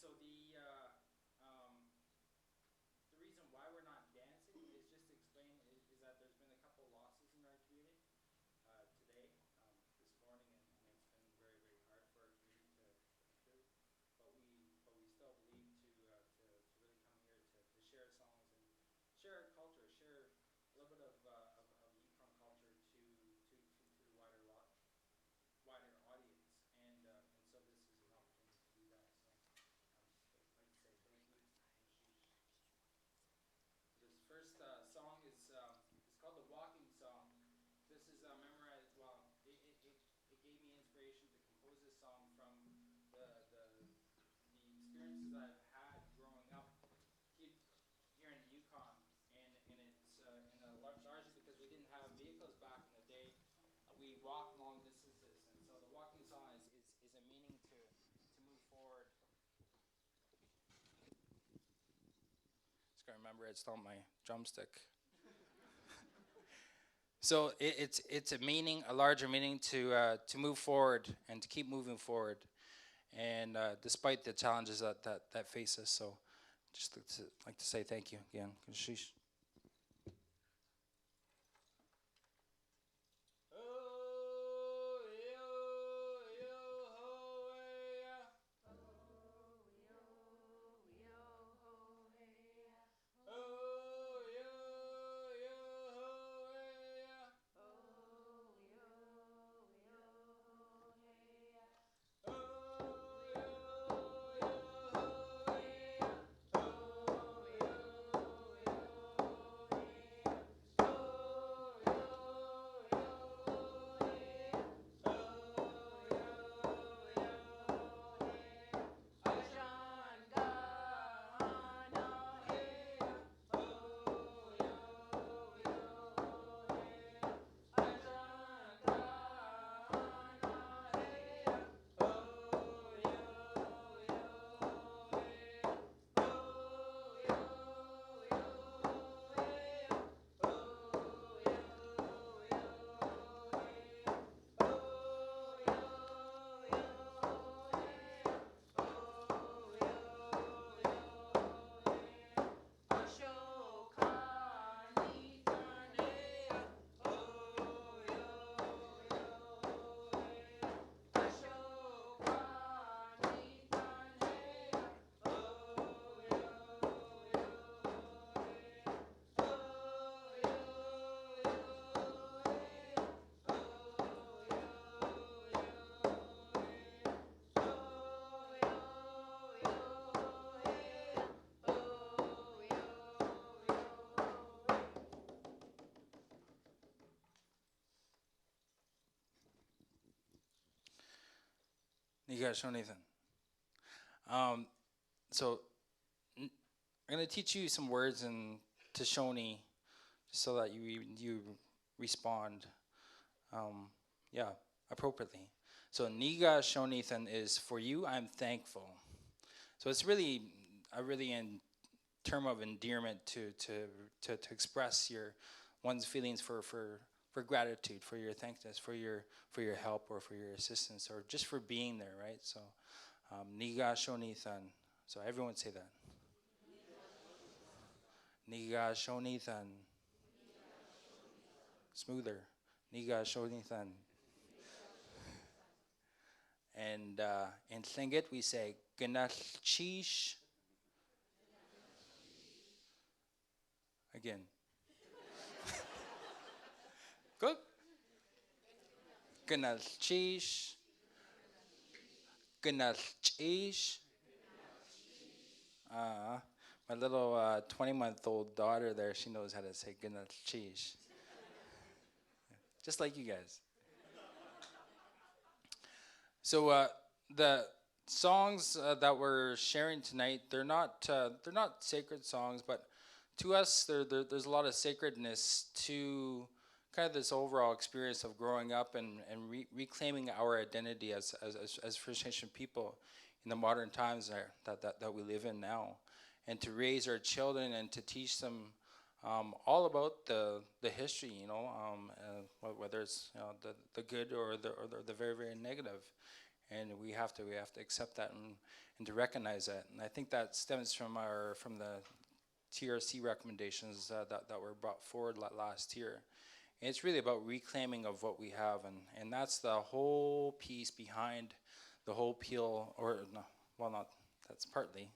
so the reason why we're not dancing is just to explain is that there's been a couple losses in our community today, this morning, and it's been very, very hard for our community to get through. But we still believe to really come here to share songs and share our culture, share a little bit of Yukon culture to the wider audience, and so this is an opportunity to do that. So I'd like to say thank you. This first song is called the Walking Song. This is memorized. Well, it gave me inspiration to compose this song from the experiences I've had growing up here in the Yukon, and it's largely because we didn't have vehicles back in the day. We walked long distances, and so the walking song is a meaning to move forward. Just gotta remember it's not my drumstick. So it's a meaning, a larger meaning to move forward and to keep moving forward, and despite the challenges that face us. So just like to say thank you again. Sheesh. You guys show Nathan. So I'm gonna teach you some words in Shoshone so that you respond, yeah, appropriately. So Niga Shonithan is for you. I'm thankful. So it's really in term of endearment to express your one's feelings for gratitude, for your thankfulness, for your help or for your assistance or just for being there, right? So Niga Shonithan. So everyone say that. Niga Shonithan. Smoother. Niga Shonithan. And in Tlingit we say Ganachchish. Again. Good. Ganachchish. Ganachchish. My little 20-month-old daughter there, she knows how to say Ganachchish. Just like you guys. So the songs that we're sharing tonight, they're not sacred songs, but to us, there's a lot of sacredness to kind of this overall experience of growing up and reclaiming our identity as First Nation people in the modern times that we live in now, and to raise our children and to teach them all about the history, whether it's the good or the very, very negative. and we have to accept that and to recognize that. And I think that stems from the TRC recommendations that were brought forward last year. And it's really about reclaiming of what we have, and that's the whole piece behind the whole Peel, or no, well, not that's partly,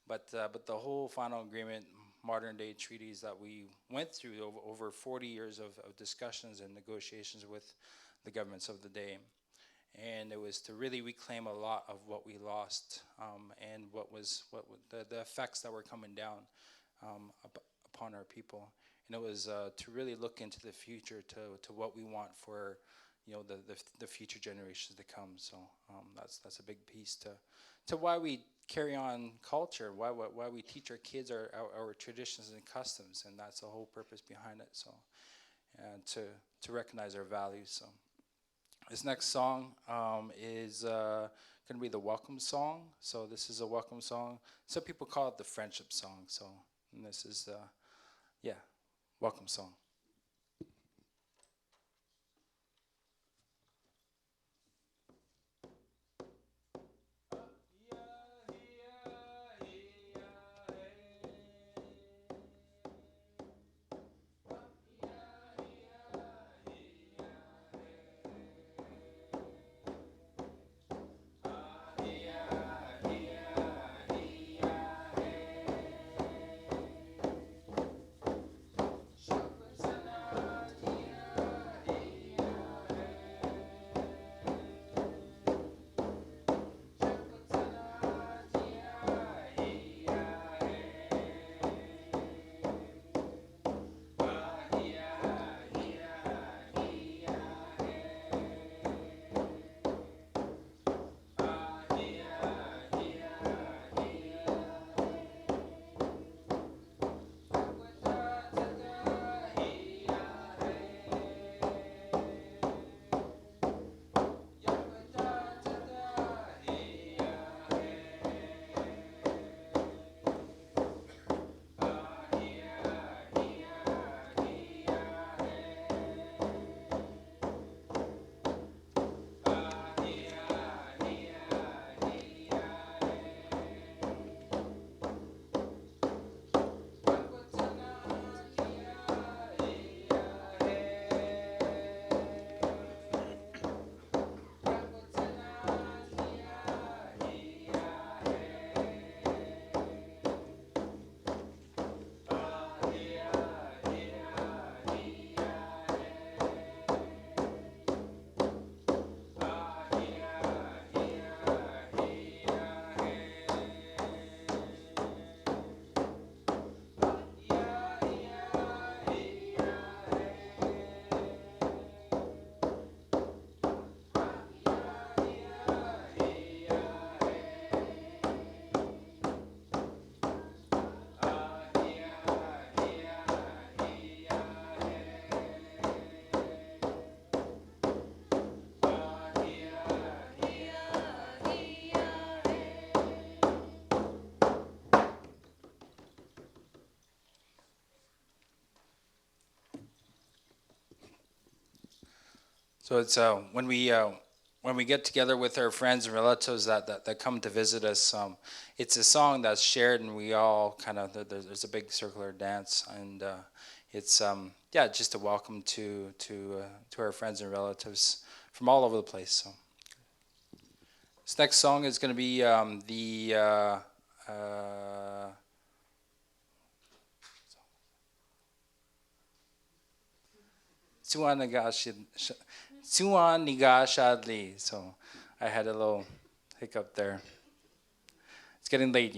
but the whole final agreement, modern day treaties that we went through over 40 years of discussions and negotiations with the governments of the day. And it was to really reclaim a lot of what we lost, and the effects that were coming down upon our people. And it was to really look into the future, to what we want for, the future generations to come. So that's a big piece to why we carry on culture, why we teach our kids our traditions and customs, and that's the whole purpose behind it. So, and to recognize our values. So this next song is going to be the welcome song. So this is a welcome song. Some people call it the friendship song. So, and this is welcome song. So it's when we get together with our friends and relatives that come to visit us, it's a song that's shared, and we all kind of there's a big circular dance, and it's just a welcome to our friends and relatives from all over the place. So this next song is going to be the Suanigashadli. So I had a little hiccup there. It's getting late,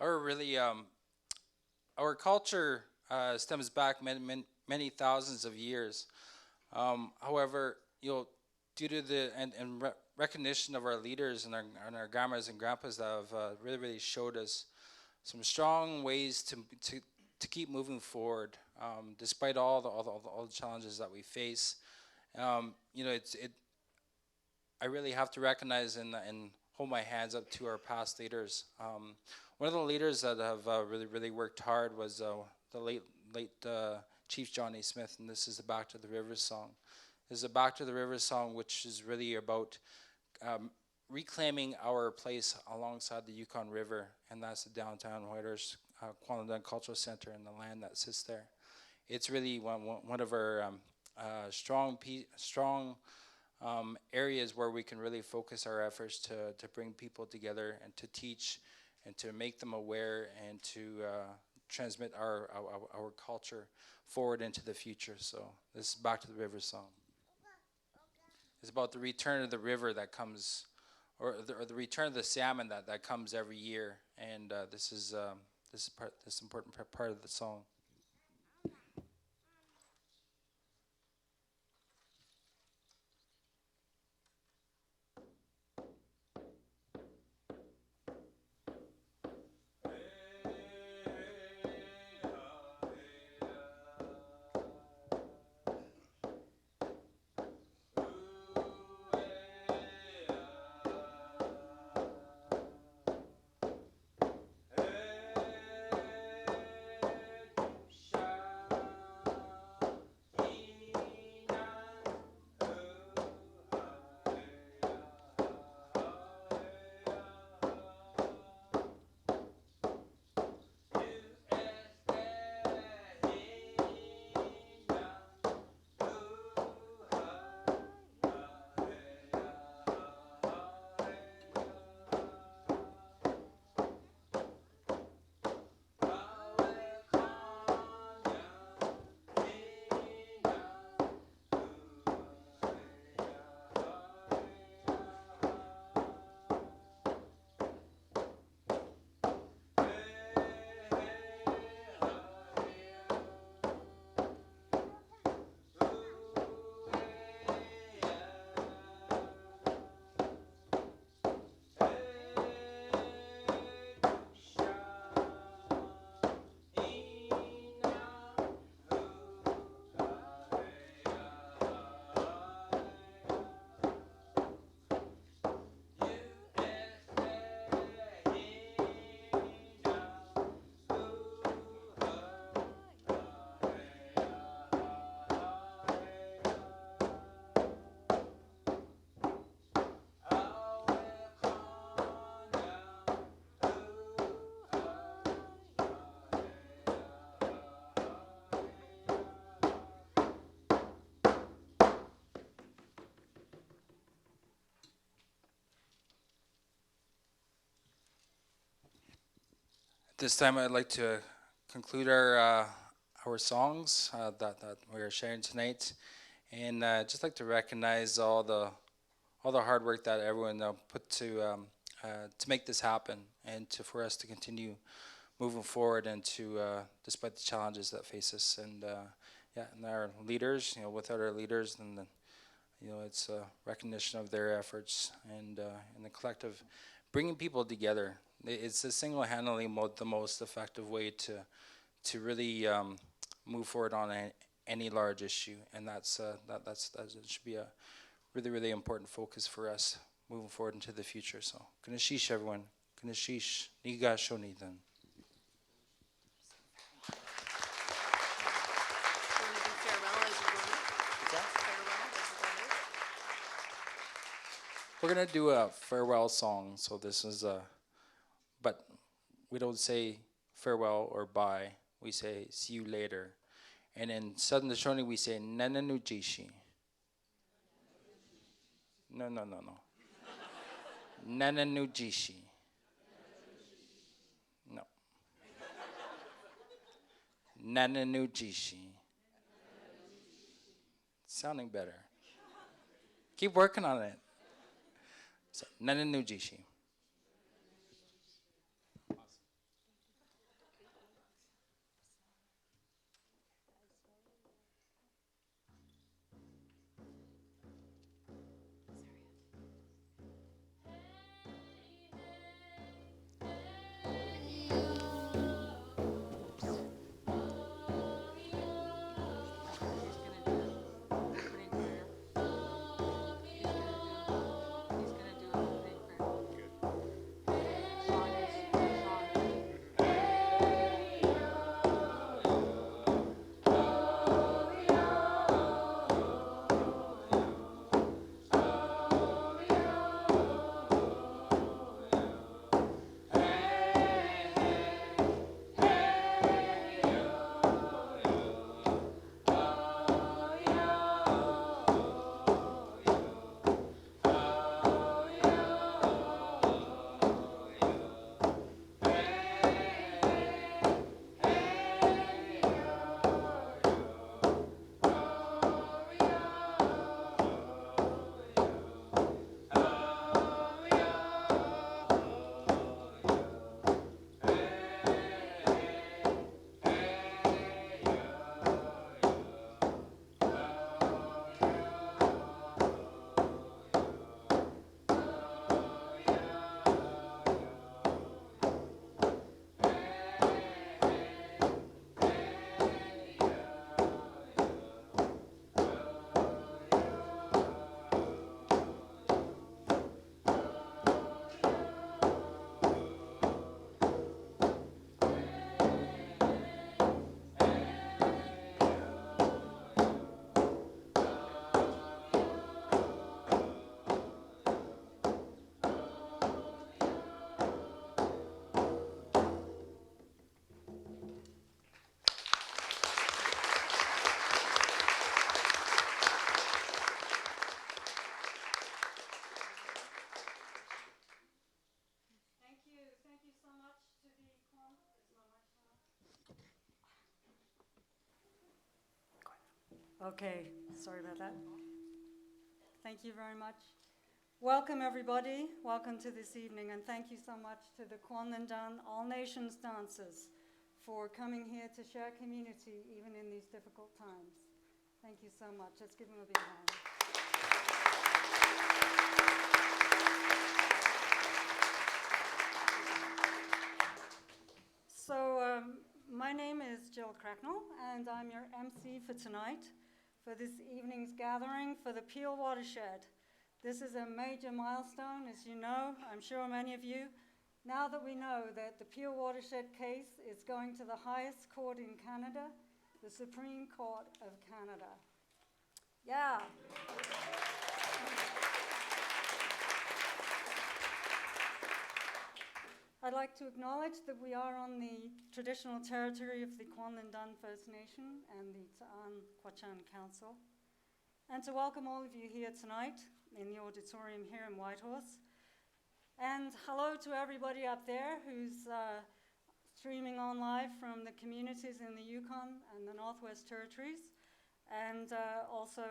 our really our culture stems back many thousands of years. However, due to the recognition of our leaders and our grandmas and grandpas that have really showed us some strong ways to keep moving forward, despite all the challenges that we face. I really have to recognize and hold my hands up to our past leaders. One of the leaders that have really worked hard was the late Chief Johnny Smith, and this is the Back to the Rivers song. This is a Back to the Rivers song, which is really about reclaiming our place alongside the Yukon River, and that's the downtown Whitehorse Kwantlen Cultural Center and the land that sits there. It's really one of our strong areas where we can really focus our efforts to bring people together and to teach and to make them aware and to transmit our culture forward into the future. So this is Back to the River song. It's about the return of the river that comes, or the return of the salmon that comes every year, and this is this important part of the song. This time, I'd like to conclude our songs that we are sharing tonight, and just like to recognize all the hard work that everyone put to make this happen, and for us to continue moving forward, and to despite the challenges that face us, and and our leaders. Without our leaders, then it's a recognition of their efforts and the collective bringing people together. It's a single-handedly the most effective way to really move forward on any large issue, and that should be a really important focus for us moving forward into the future. So, Kanashish, everyone. Kanashish, Niga Shonidan. We're gonna do a farewell song. So this is but we don't say farewell or bye. We say see you later. And in Southern Shoshone we say Nananujishi. No. Nananujishi. No. Nananujishi. Sounding better. Keep working on it. So, Nananujishi. Okay, sorry about that. Thank you very much. Welcome everybody, welcome to this evening, and thank you so much to the Kwon and Dan All Nations Dancers for coming here to share community even in these difficult times. Thank you so much. Let's give them a big hand. So my name is Jill Cracknell, and I'm your MC for tonight for this evening's gathering for the Peel Watershed. This is a major milestone, as you know, I'm sure many of you, now that we know that the Peel Watershed case is going to the highest court in Canada, the Supreme Court of Canada. Yeah. I'd like to acknowledge that we are on the traditional territory of the Kwon and Dan First Nation and the Hwëch'in Council, and to welcome all of you here tonight in the auditorium here in Whitehorse. And hello to everybody up there who's streaming on live from the communities in the Yukon and the Northwest Territories, and also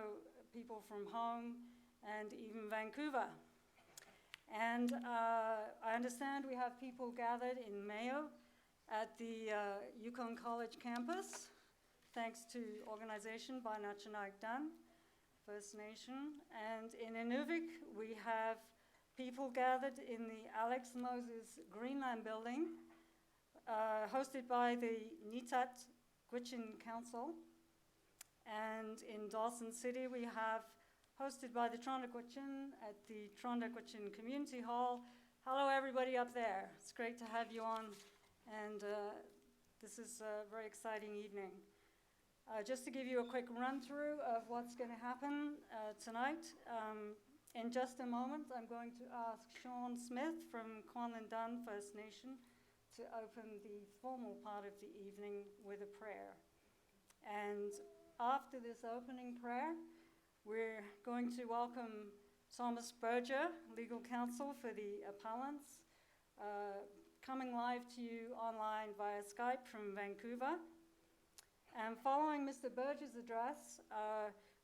people from home and even Vancouver. And I understand we have people gathered in Mayo at the Yukon College campus, thanks to organization by Na-Cho First Nation. And in Inuvik, we have people gathered in the Alex Moses Greenland building, hosted by the Nyak Gwitchin Council. And in Dawson City, we have hosted by the Gwitchin at the Gwitchin Community Hall. Hello, everybody up there. It's great to have you on, and this is a very exciting evening. Just to give you a quick run-through of what's going to happen tonight, in just a moment, I'm going to ask Sean Smith from Kwon and Dan First Nation to open the formal part of the evening with a prayer. And after this opening prayer, we're going to welcome Thomas Berger, legal counsel for the appellants, coming live to you online via Skype from Vancouver. And following Mr. Berger's address,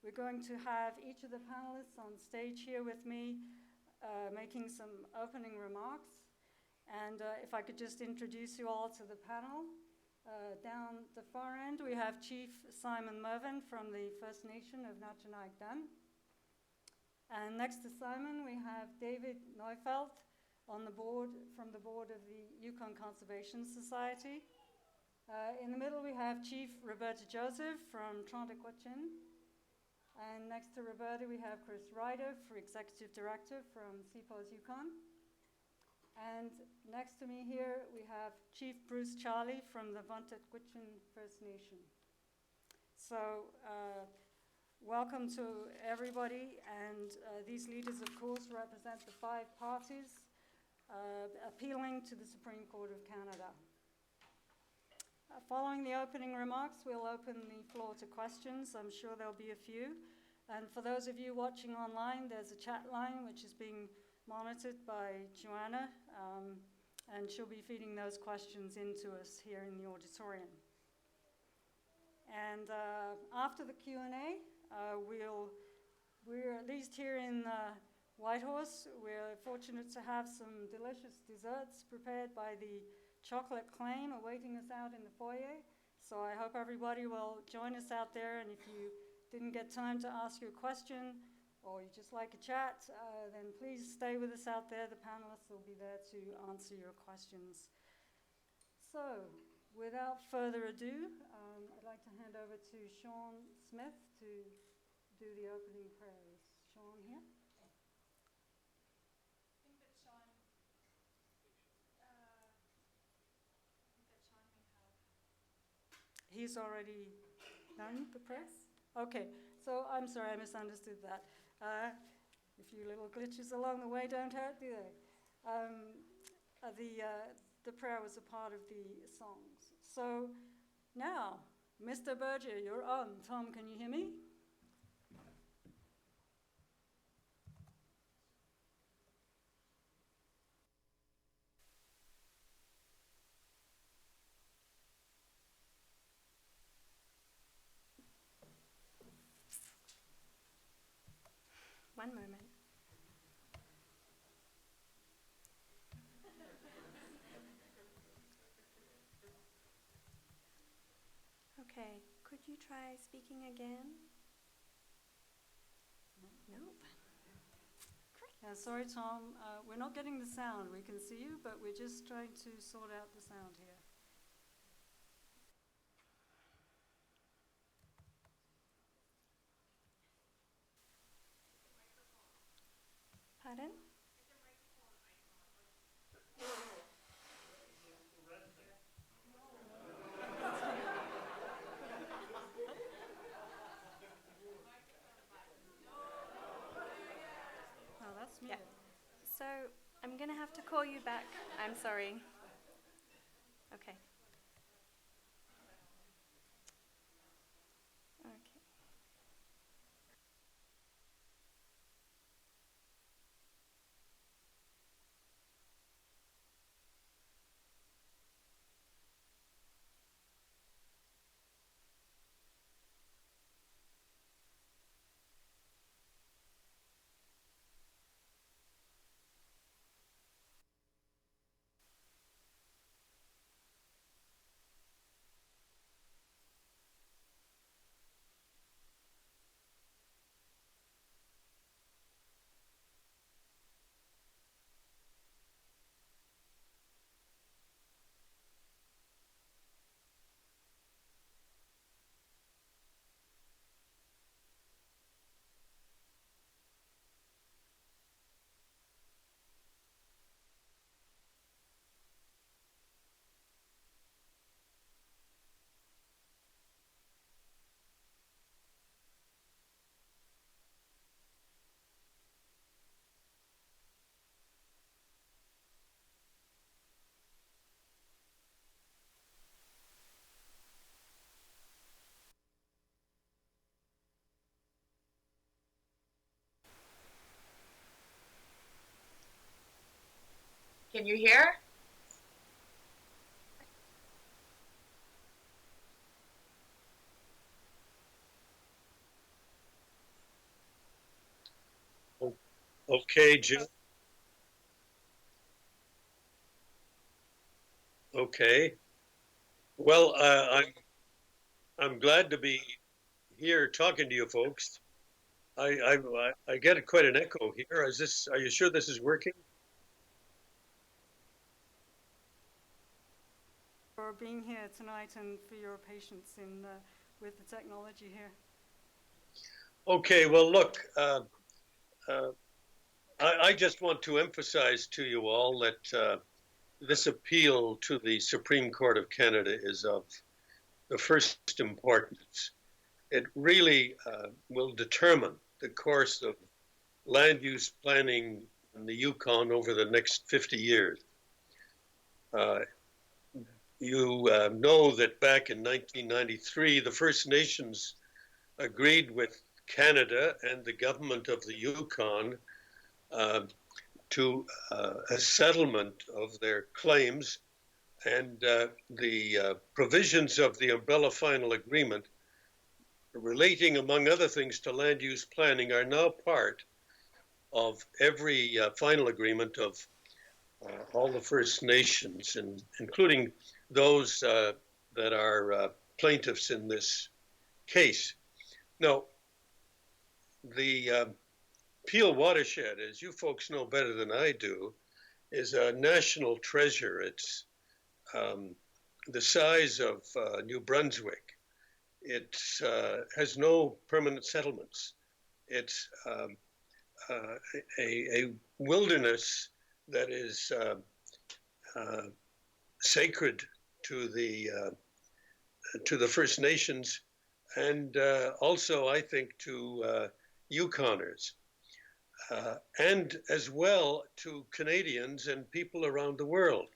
we're going to have each of the panelists on stage here with me making some opening remarks. And if I could just introduce you all to the panel. Down the far end, we have Chief Simon Mervyn from the First Nation of Na-Cho. And next to Simon, we have David Neufeld on the board, from the board of the Yukon Conservation Society. In the middle, we have Chief Roberta Joseph from Gwitchin. And next to Roberta, we have Chris Ryder, Executive Director from CPAWS Yukon. And next to me here, we have Chief Bruce Charlie from the Vuntut Gwitchin First Nation. So welcome to everybody, and these leaders, of course, represent the 5 parties appealing to the Supreme Court of Canada. Following the opening remarks, we'll open the floor to questions. I'm sure there'll be a few. And for those of you watching online, there's a chat line which is being monitored by Joanna, and she'll be feeding those questions into us here in the auditorium. And after the Q&A, we're at least here in Whitehorse, we're fortunate to have some delicious desserts prepared by the Chocolate Claim awaiting us out in the foyer. So I hope everybody will join us out there, and if you didn't get time to ask your question, or you just like a chat, then please stay with us out there. The panelists will be there to answer your questions. So, without further ado, I'd like to hand over to Sean Smith to do the opening prayers. Sean here? I think that Sean may have. He's already done the prayers? Okay, so I'm sorry, I misunderstood that. A few little glitches along the way don't hurt, do they? The prayer was a part of the songs. So now, Mr. Berger, you're on. Tom, can you hear me? One moment. Okay, could you try speaking again? Nope. Yeah, sorry, Tom. We're not getting the sound. We can see you, but we're just trying to sort out the sound here. Pardon? Oh, that's Yeah. muted. So I'm going to have to call you back. I'm sorry. Okay. Okay. Can you hear? Okay, Jim. Okay. Well, I'm glad to be here talking to you folks. I get quite an echo here. Is this? Are you sure this is working? For being here tonight and for your patience in with the technology here. Okay. Well, look, I just want to emphasize to you all that this appeal to the Supreme Court of Canada is of the first importance. It really will determine the course of land use planning in the Yukon over the next 50 years. You know that back in 1993, the First Nations agreed with Canada and the government of the Yukon to a settlement of their claims, and the provisions of the umbrella final agreement relating, among other things, to land use planning are now part of every final agreement of all the First Nations, and including those that are plaintiffs in this case. Now, the Peel Watershed, as you folks know better than I do, is a national treasure. It's the size of New Brunswick. It has no permanent settlements. It's a wilderness that is sacred to the First Nations, and also, I think, to Yukoners, and as well to Canadians and people around the world.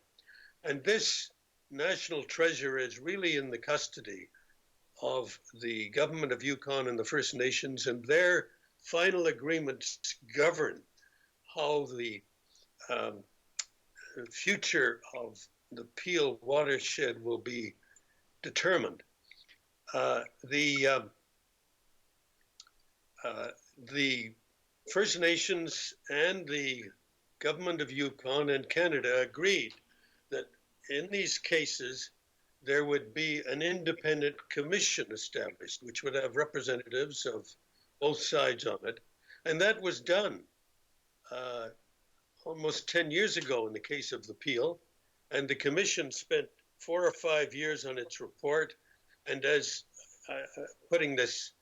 And this national treasure is really in the custody of the government of Yukon and the First Nations, and their final agreements govern how the future of the Peel watershed will be determined. The First Nations and the government of Yukon and Canada agreed that in these cases, there would be an independent commission established, which would have representatives of both sides on it. And that was done almost 10 years ago in the case of the Peel. And the commission spent 4 or 5 years on its report. And as putting this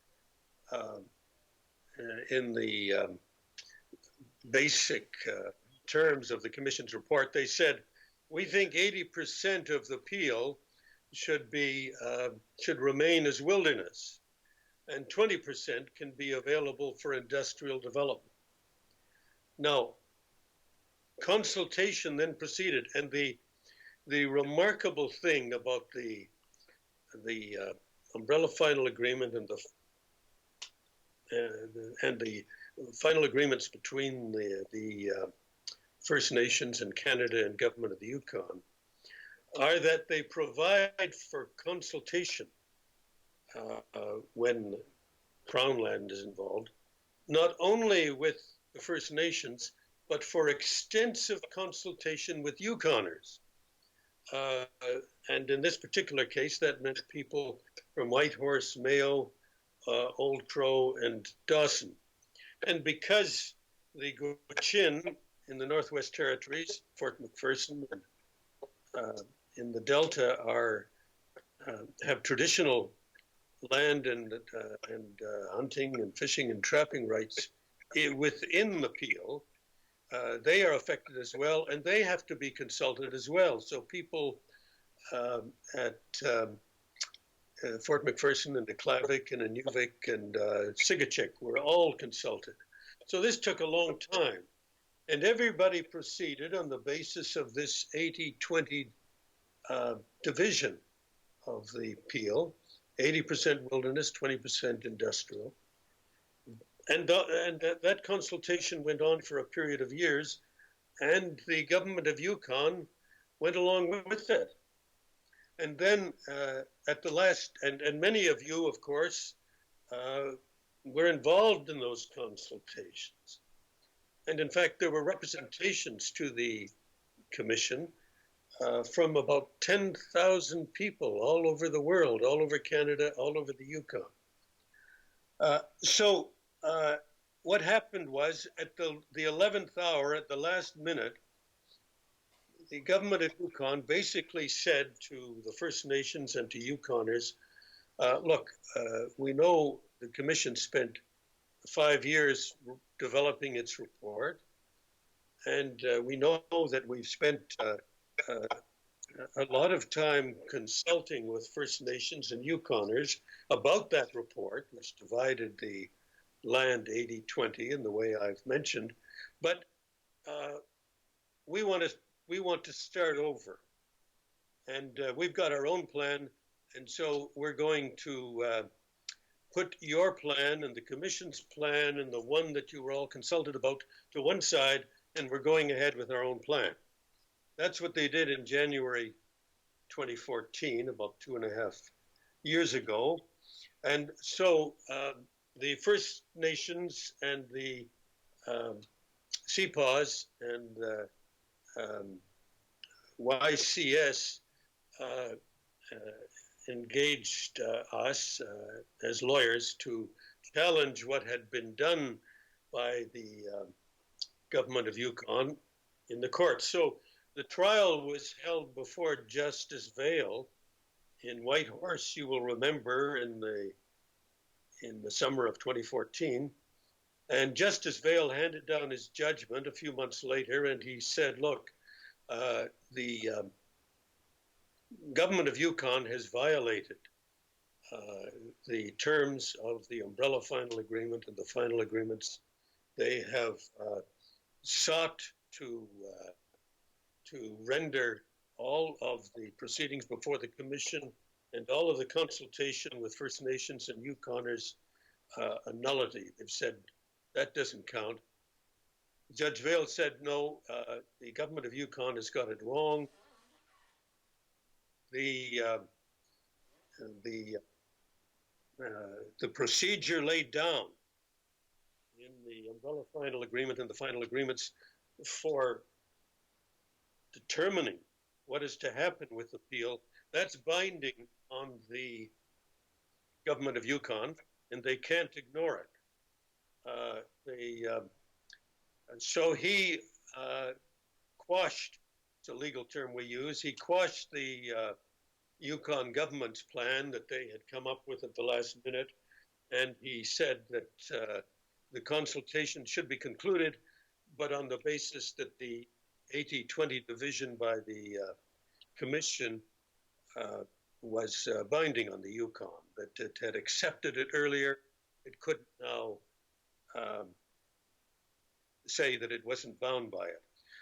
in the basic terms of the commission's report, they said, we think 80% of the Peel should remain as wilderness, and 20% can be available for industrial development. Now, consultation then proceeded, and the remarkable thing about the umbrella final agreement and the final agreements between the First Nations and Canada and government of the Yukon are that they provide for consultation when Crown land is involved, not only with the First Nations, but for extensive consultation with Yukoners. And in this particular case, that meant people from Whitehorse, Mayo, Old Crow, and Dawson. And because the Gwitchin in the Northwest Territories, Fort McPherson, and in the Delta have traditional land and hunting and fishing and trapping rights within the Peel, they are affected as well, and they have to be consulted as well. So people at Fort McPherson and Aklavik and Inuvik and Sigachik were all consulted. So this took a long time. And everybody proceeded on the basis of this 80-20 division of the Peel, 80% wilderness, 20% industrial. And that consultation went on for a period of years, and the government of Yukon went along with it. And then at the last, and many of you, of course, were involved in those consultations. And in fact, there were representations to the commission from about 10,000 people all over the world, all over Canada, all over the Yukon. So what happened was at the 11th hour, at the last minute, the government of Yukon basically said to the First Nations and to Yukoners, look, we know the commission spent 5 years developing its report, and we know that we've spent a lot of time consulting with First Nations and Yukoners about that report, which divided the land 80-20 in the way I've mentioned, but we want to start over, and we've got our own plan, and so we're going to put your plan and the commission's plan and the one that you were all consulted about to one side, and we're going ahead with our own plan. That's what they did in January 2014, about 2.5 years ago. And so the First Nations and the CPAWS and the YCS engaged us as lawyers to challenge what had been done by the government of Yukon in the court. So the trial was held before Justice Vale in Whitehorse, you will remember, in the summer of 2014. And Justice Vale handed down his judgment a few months later, and he said, look, the government of Yukon has violated the terms of the umbrella final agreement and the final agreements. They have sought to render all of the proceedings before the commission and all of the consultation with First Nations and Yukoners a nullity. They've said that doesn't count. Judge Vale said, no, the government of Yukon has got it wrong. The procedure laid down in the the umbrella final agreement and the final agreements for determining what is to happen with appeal, that's binding on the government of Yukon, and they can't ignore it. So he quashed, it's a legal term we use, he quashed the Yukon government's plan that they had come up with at the last minute, and he said that the consultation should be concluded, but on the basis that the 80-20 division by the commission was binding on the Yukon, that it had accepted it earlier. It couldn't now say that it wasn't bound by it.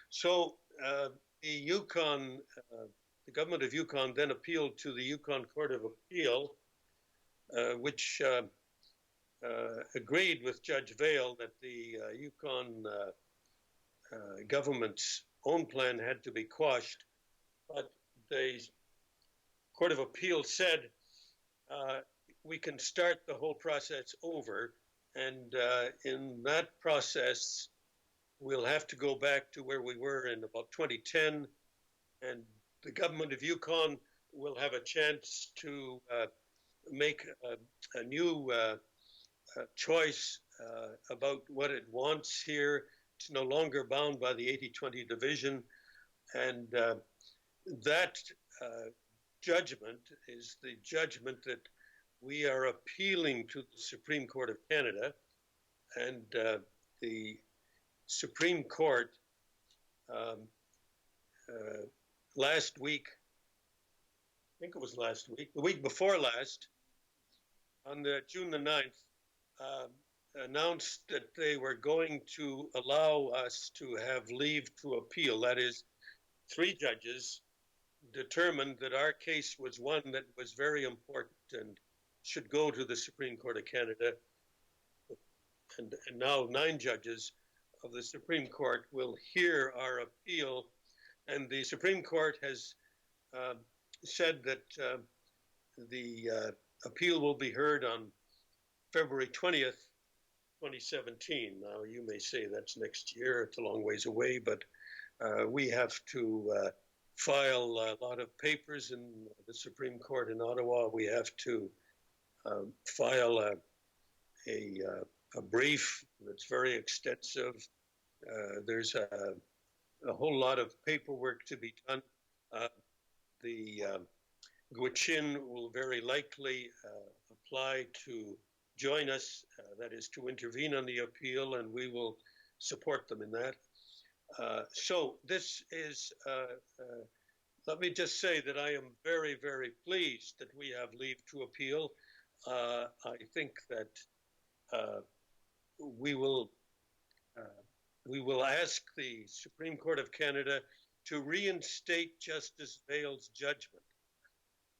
So the Yukon, the government of Yukon then appealed to the Yukon Court of Appeal, which agreed with Judge Vail that the Yukon government's own plan had to be quashed, but the Court of Appeal said we can start the whole process over, and in that process we'll have to go back to where we were in about 2010, and the government of Yukon will have a chance to make a new choice about what it wants here. It's no longer bound by the 80-20 division, and that judgment is the judgment that we are appealing to the Supreme Court of Canada, and the Supreme Court last week, I think it was last week, the week before last, on June the 9th, announced that they were going to allow us to have leave to appeal. That is, 3 judges determined that our case was one that was very important and should go to the Supreme Court of Canada. And now 9 judges of the Supreme Court will hear our appeal. And the Supreme Court has said that the appeal will be heard on February 20th, 2017. Now, you may say that's next year, it's a long ways away, but we have to file a lot of papers in the Supreme Court in Ottawa. We have to file a brief that's very extensive. There's a whole lot of paperwork to be done. The Gwitchin will very likely apply to join us, that is to intervene on the appeal, and we will support them in that. So this is, let me just say that I am very, very pleased that we have leave to appeal. I think that we will ask the Supreme Court of Canada to reinstate Justice Vail's judgment.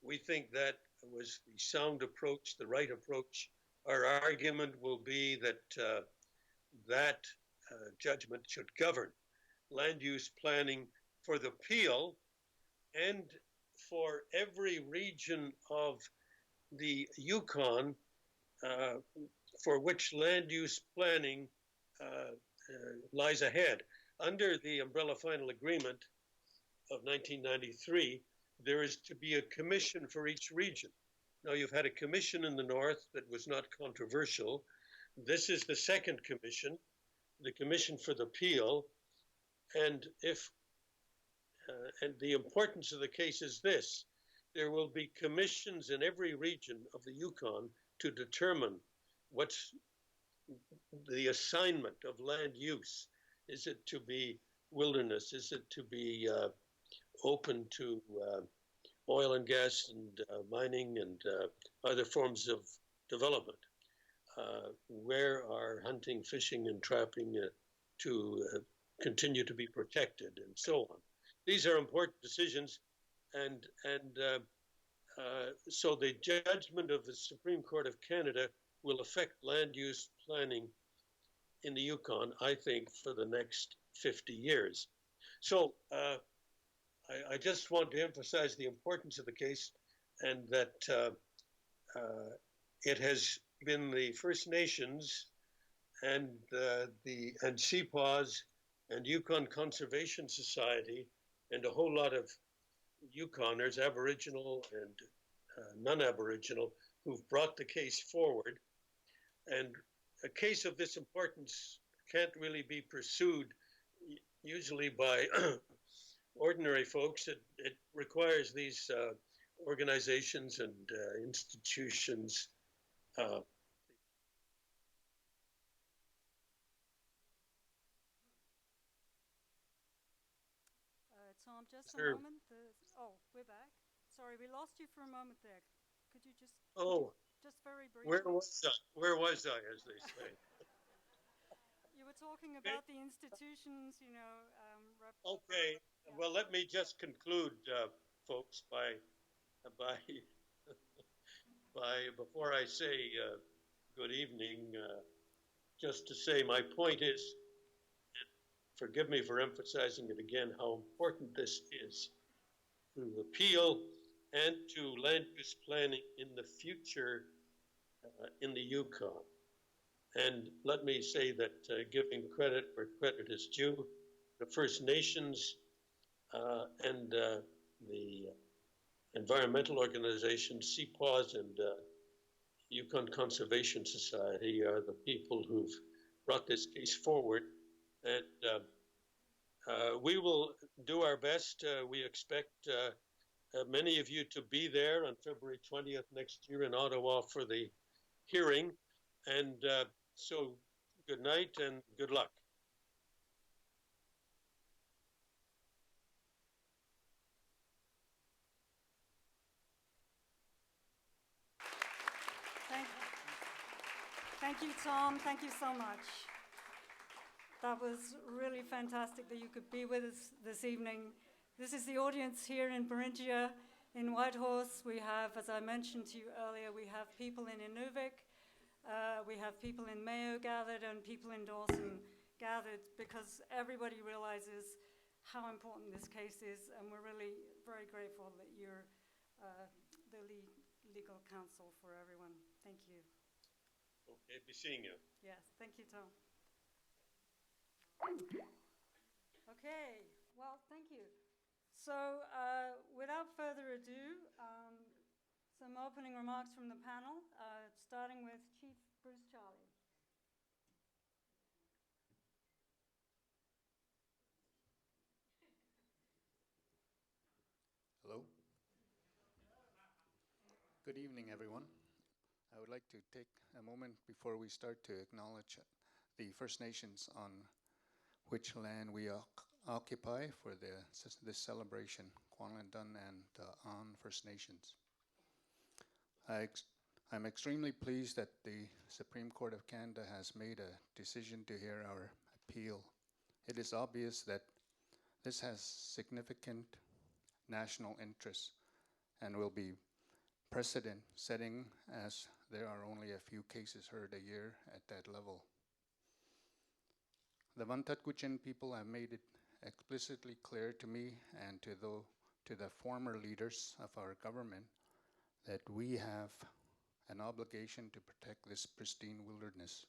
We think that was the sound approach, the right approach. Our argument will be that that judgment should govern land use planning for the Peel and for every region of the Yukon for which land use planning lies ahead. Under the Umbrella Final Agreement of 1993, there is to be a commission for each region. Now, you've had a commission in the north that was not controversial. This is the second commission, the Commission for the Peel. And and the importance of the case is this: there will be commissions in every region of the Yukon to determine what's the assignment of land use. Is it to be wilderness? Is it to be open to oil and gas and mining and other forms of development? Where are hunting, fishing, and trapping to continue to be protected, and so on? These are important decisions, and so the judgment of the Supreme Court of Canada will affect land use planning in the Yukon, I think, for the next 50 years. So I just want to emphasize the importance of the case, and that it has been the First Nations and CPAWS and Yukon Conservation Society and a whole lot of Yukoners, Aboriginal and non-Aboriginal, who've brought the case forward. And a case of this importance can't really be pursued usually by ordinary folks. It requires these organizations and institutions Tom, just a Sure. moment. Oh, we're back. Sorry, we lost you for a moment there. Could you just just very briefly? Where was I? Where was I, as they say? You were talking about the institutions, you know. Okay. Yeah. Well, let me just conclude, folks, by before I say good evening, just to say my point is, forgive me for emphasizing it again, how important this is to appeal and to land use planning in the future in the Yukon. And let me say that giving credit where credit is due, the First Nations and the environmental organizations, CPAWS and Yukon Conservation Society, are the people who've brought this case forward. And we will do our best. We expect many of you to be there on February 20th next year in Ottawa for the hearing. And so good night and good luck. Thank you, Tom. Thank you so much. That was really fantastic that you could be with us this evening. This is the audience here in Beringia, in Whitehorse. We have, as I mentioned to you earlier, we have people in Inuvik, we have people in Mayo gathered, and people in Dawson gathered, because everybody realizes how important this case is, and we're really very grateful that you're the legal counsel for everyone. Thank you. Okay, be seeing you. Yes, thank you, Tom. Okay, well, thank you. So, without further ado, some opening remarks from the panel, starting with Chief Bruce Charlie. Hello. Good evening, everyone. I would like to take a moment before we start to acknowledge the First Nations on which land we occupy for this celebration, Kwanglandun and on First Nations. I'm extremely pleased that the Supreme Court of Canada has made a decision to hear our appeal. It is obvious that this has significant national interest and will be precedent setting, as there are only a few cases heard a year at that level. The Vuntut Gwitchin people have made it explicitly clear to me and to the former leaders of our government that we have an obligation to protect this pristine wilderness,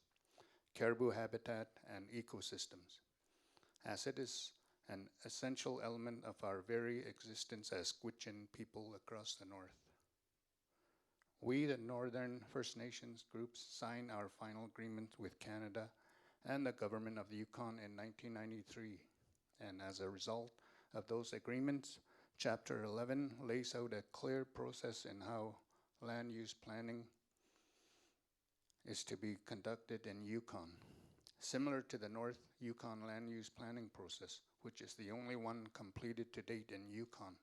caribou habitat, and ecosystems, as it is an essential element of our very existence as Gwitchin people across the north. We, the Northern First Nations groups, signed our final agreement with Canada and the government of the Yukon in 1993. And as a result of those agreements, Chapter 11 lays out a clear process in how land use planning is to be conducted in Yukon, similar to the North Yukon land use planning process, which is the only one completed to date in Yukon.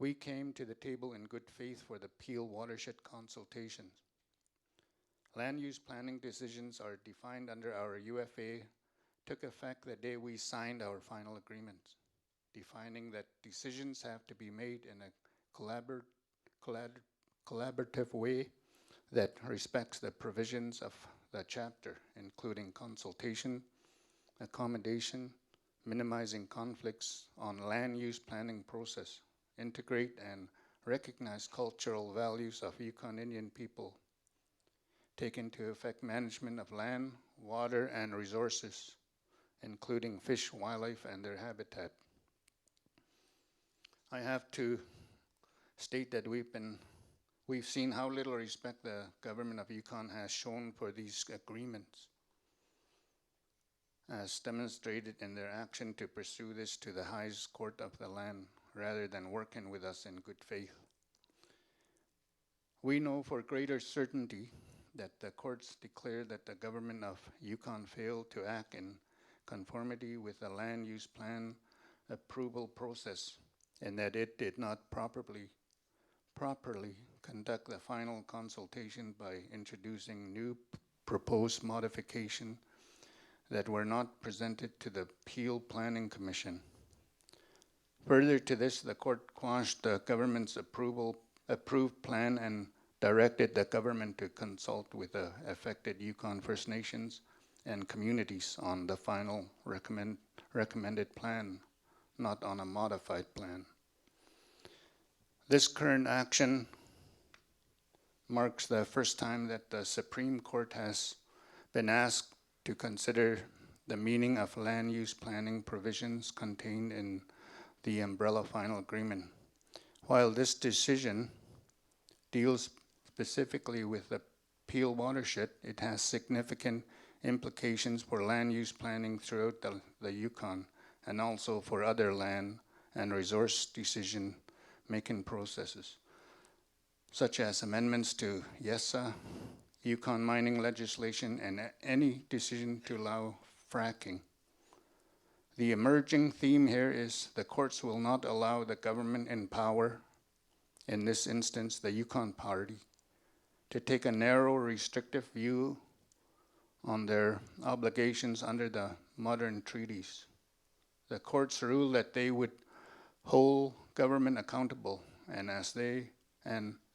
We came to the table in good faith for the Peel Watershed consultations. Land use planning decisions are defined under our UFA, took effect the day we signed our final agreement, defining that decisions have to be made in a collaborative way that respects the provisions of the chapter, including consultation, accommodation, minimizing conflicts on land use planning process, integrate and recognize cultural values of Yukon Indian people, take into effect management of land, water, and resources, including fish, wildlife, and their habitat. I have to state that we've seen how little respect the government of Yukon has shown for these agreements, as demonstrated in their action to pursue this to the highest court of the land, rather than working with us in good faith. We know for greater certainty that the courts declare that the government of Yukon failed to act in conformity with the land use plan approval process, and that it did not properly conduct the final consultation by introducing new proposed modification that were not presented to the Peel Planning Commission. Further to this, the court quashed the government's approved plan and directed the government to consult with the affected Yukon First Nations and communities on the final recommended plan, not on a modified plan. This current action marks the first time that the Supreme Court has been asked to consider the meaning of land use planning provisions contained in the umbrella final agreement. While this decision deals specifically with the Peel watershed, it has significant implications for land use planning throughout the Yukon, and also for other land and resource decision-making processes, such as amendments to YESA, Yukon mining legislation, and any decision to allow fracking. The emerging theme here is the courts will not allow the government in power, in this instance the Yukon Party, to take a narrow, restrictive view on their obligations under the modern treaties. The courts rule that they would hold government accountable, and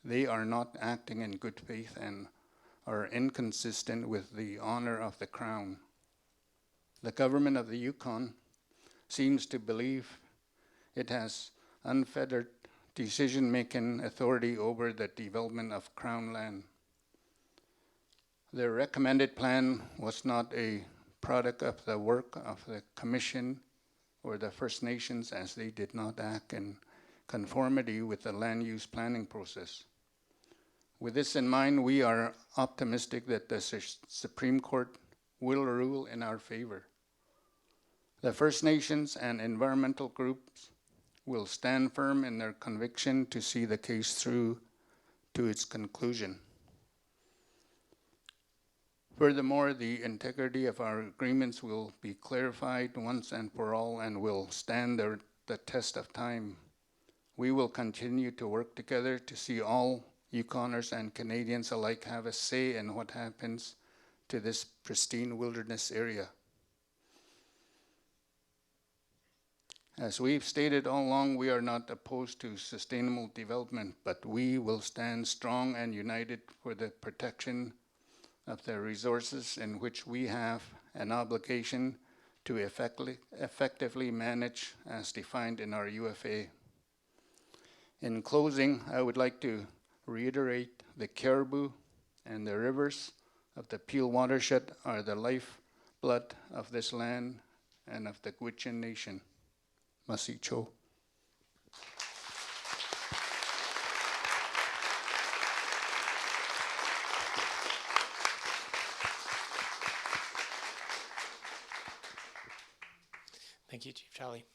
they are not acting in good faith and are inconsistent with the honor of the Crown. The government of the Yukon seems to believe it has unfettered decision-making authority over the development of Crown land. The recommended plan was not a product of the work of the Commission or the First Nations, as they did not act in conformity with the land use planning process. With this in mind, we are optimistic that the Supreme Court will rule in our favor. The First Nations and environmental groups will stand firm in their conviction to see the case through to its conclusion. Furthermore, the integrity of our agreements will be clarified once and for all and will stand the test of time. We will continue to work together to see all Yukoners and Canadians alike have a say in what happens to this pristine wilderness area. As we've stated all along, we are not opposed to sustainable development, but we will stand strong and united for the protection of the resources in which we have an obligation to effectively manage as defined in our UFA. In closing, I would like to reiterate the caribou and the rivers of the Peel watershed are the lifeblood of this land and of the Gwitchin nation. Na-Cho. Thank you, Chief Charlie.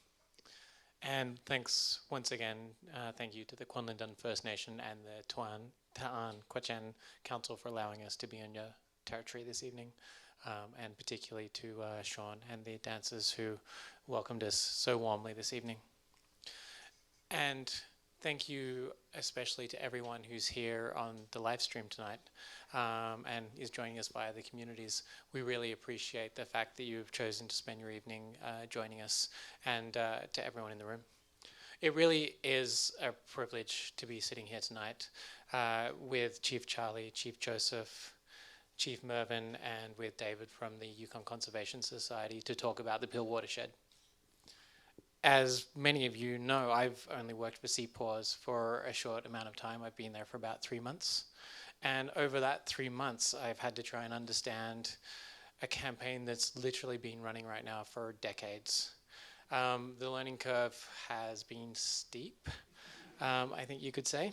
And thanks once again, thank you to the Kwinlindun First Nation and the Ta'an Hwëch'in Council for allowing us to be on your territory this evening, and particularly to Sean and the dancers who welcomed us so warmly this evening. And thank you especially to everyone who's here on the live stream tonight and is joining us via the communities. We really appreciate the fact that you've chosen to spend your evening joining us, and to everyone in the room. It really is a privilege to be sitting here tonight with Chief Charlie, Chief Joseph, Chief Mervyn, and with David from the Yukon Conservation Society to talk about the Peel watershed. As many of you know, I've only worked for CPAWS for a short amount of time. I've been there for about 3 months. And over that 3 months, I've had to try and understand a campaign that's literally been running right now for decades. The learning curve has been steep, I think you could say.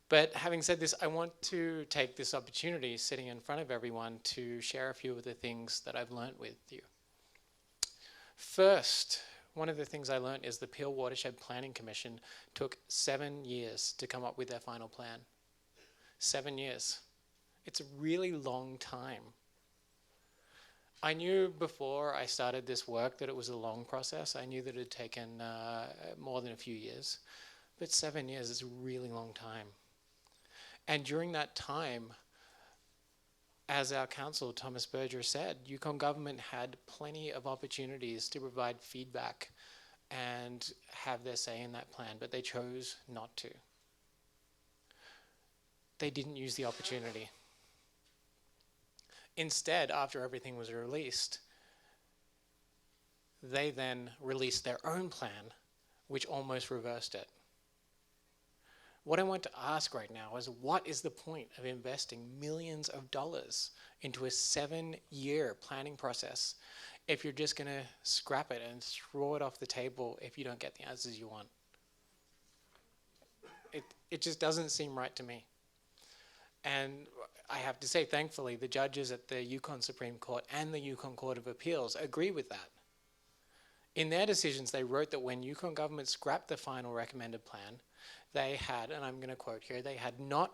But having said this, I want to take this opportunity, sitting in front of everyone, to share a few of the things that I've learned with you. First, one of the things I learned is the Peel Watershed Planning Commission took 7 years to come up with their final plan. 7 years. It's a really long time. I knew before I started this work that it was a long process. I knew that it had taken more than a few years. But 7 years is a really long time. And during that time, as our council, Thomas Berger, said, Yukon government had plenty of opportunities to provide feedback and have their say in that plan, but they chose not to. They didn't use the opportunity. Instead, after everything was released, they then released their own plan, which almost reversed it. What I want to ask right now is, what is the point of investing millions of dollars into a 7-year planning process if you're just going to scrap it and throw it off the table if you don't get the answers you want? It just doesn't seem right to me. And I have to say, thankfully, the judges at the Yukon Supreme Court and the Yukon Court of Appeals agree with that. In their decisions, they wrote that when Yukon government scrapped the final recommended plan, they had, and I'm going to quote here, they had not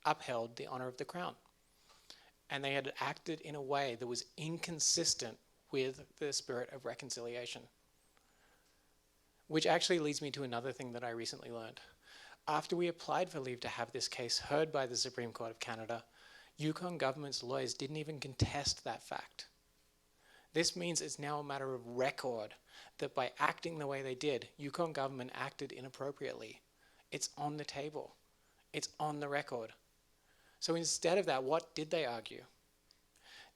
upheld the honor of the Crown. And they had acted in a way that was inconsistent with the spirit of reconciliation. Which actually leads me to another thing that I recently learned. After we applied for leave to have this case heard by the Supreme Court of Canada, Yukon government's lawyers didn't even contest that fact. This means it's now a matter of record that by acting the way they did, Yukon government acted inappropriately. It's on the table. It's on the record. So instead of that, what did they argue?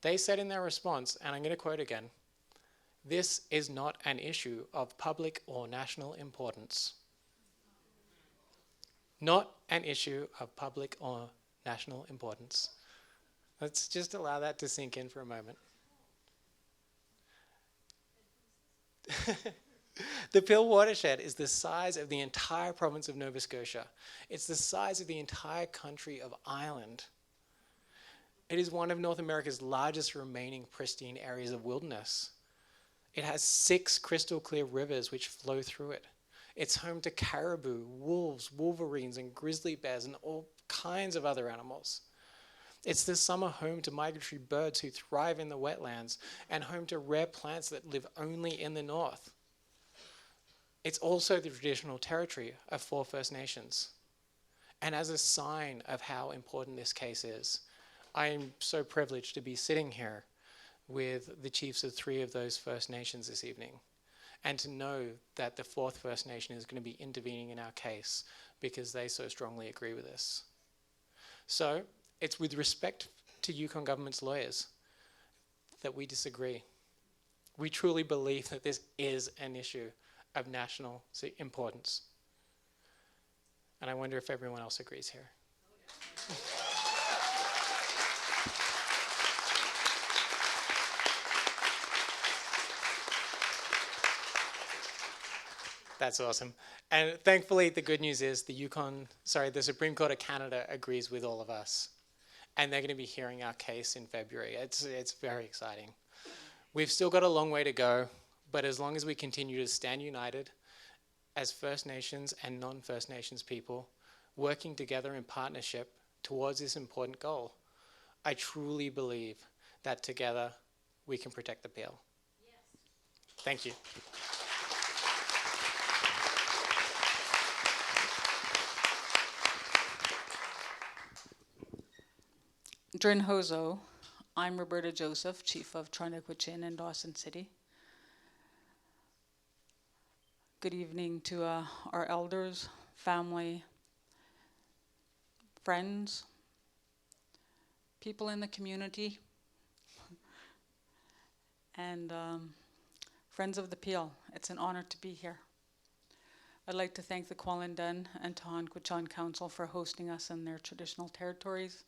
They said in their response, and I'm going to quote again, "This is not an issue of public or national importance." Not an issue of public or national importance. Let's just allow that to sink in for a moment. The Peel Watershed is the size of the entire province of Nova Scotia. It's the size of the entire country of Ireland. It is one of North America's largest remaining pristine areas of wilderness. It has 6 crystal clear rivers which flow through it. It's home to caribou, wolves, wolverines, and grizzly bears, and all kinds of other animals. It's the summer home to migratory birds who thrive in the wetlands, and home to rare plants that live only in the north. It's also the traditional territory of 4 First Nations. And as a sign of how important this case is, I am so privileged to be sitting here with the chiefs of 3 of those First Nations this evening, and to know that the 4th First Nation is going to be intervening in our case because they so strongly agree with us. So it's with respect to Yukon government's lawyers that we disagree. We truly believe that this is an issue of national importance. And I wonder if everyone else agrees here. That's awesome. And thankfully, the good news is the Supreme Court of Canada agrees with all of us. And they're going to be hearing our case in February. It's very exciting. We've still got a long way to go, but as long as we continue to stand united as First Nations and non-First Nations people, working together in partnership towards this important goal, I truly believe that together we can protect the Peel. Yes. Thank you. Drin Hozo, I'm Roberta Joseph, Chief of Hwëch'in in Dawson City. Good evening to our elders, family, friends, people in the community, and friends of the Peel. It's an honor to be here. I'd like to thank the Kwalindun and Gwitchin Council for hosting us in their traditional territories,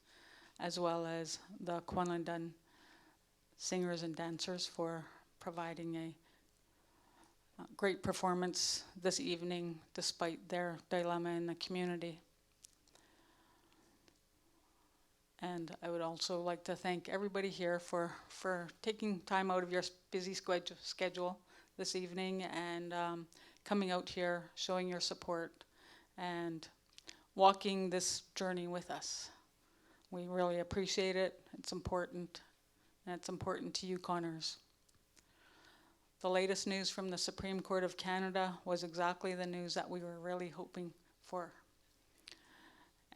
as well as the Kwalindun singers and dancers for providing a great performance this evening despite their dilemma in the community. And I would also like to thank everybody here for taking time out of your busy schedule this evening and coming out here, showing your support, and walking this journey with us. We really appreciate it. It's important, and it's important to Yukoners. The latest news from the Supreme Court of Canada was exactly the news that we were really hoping for.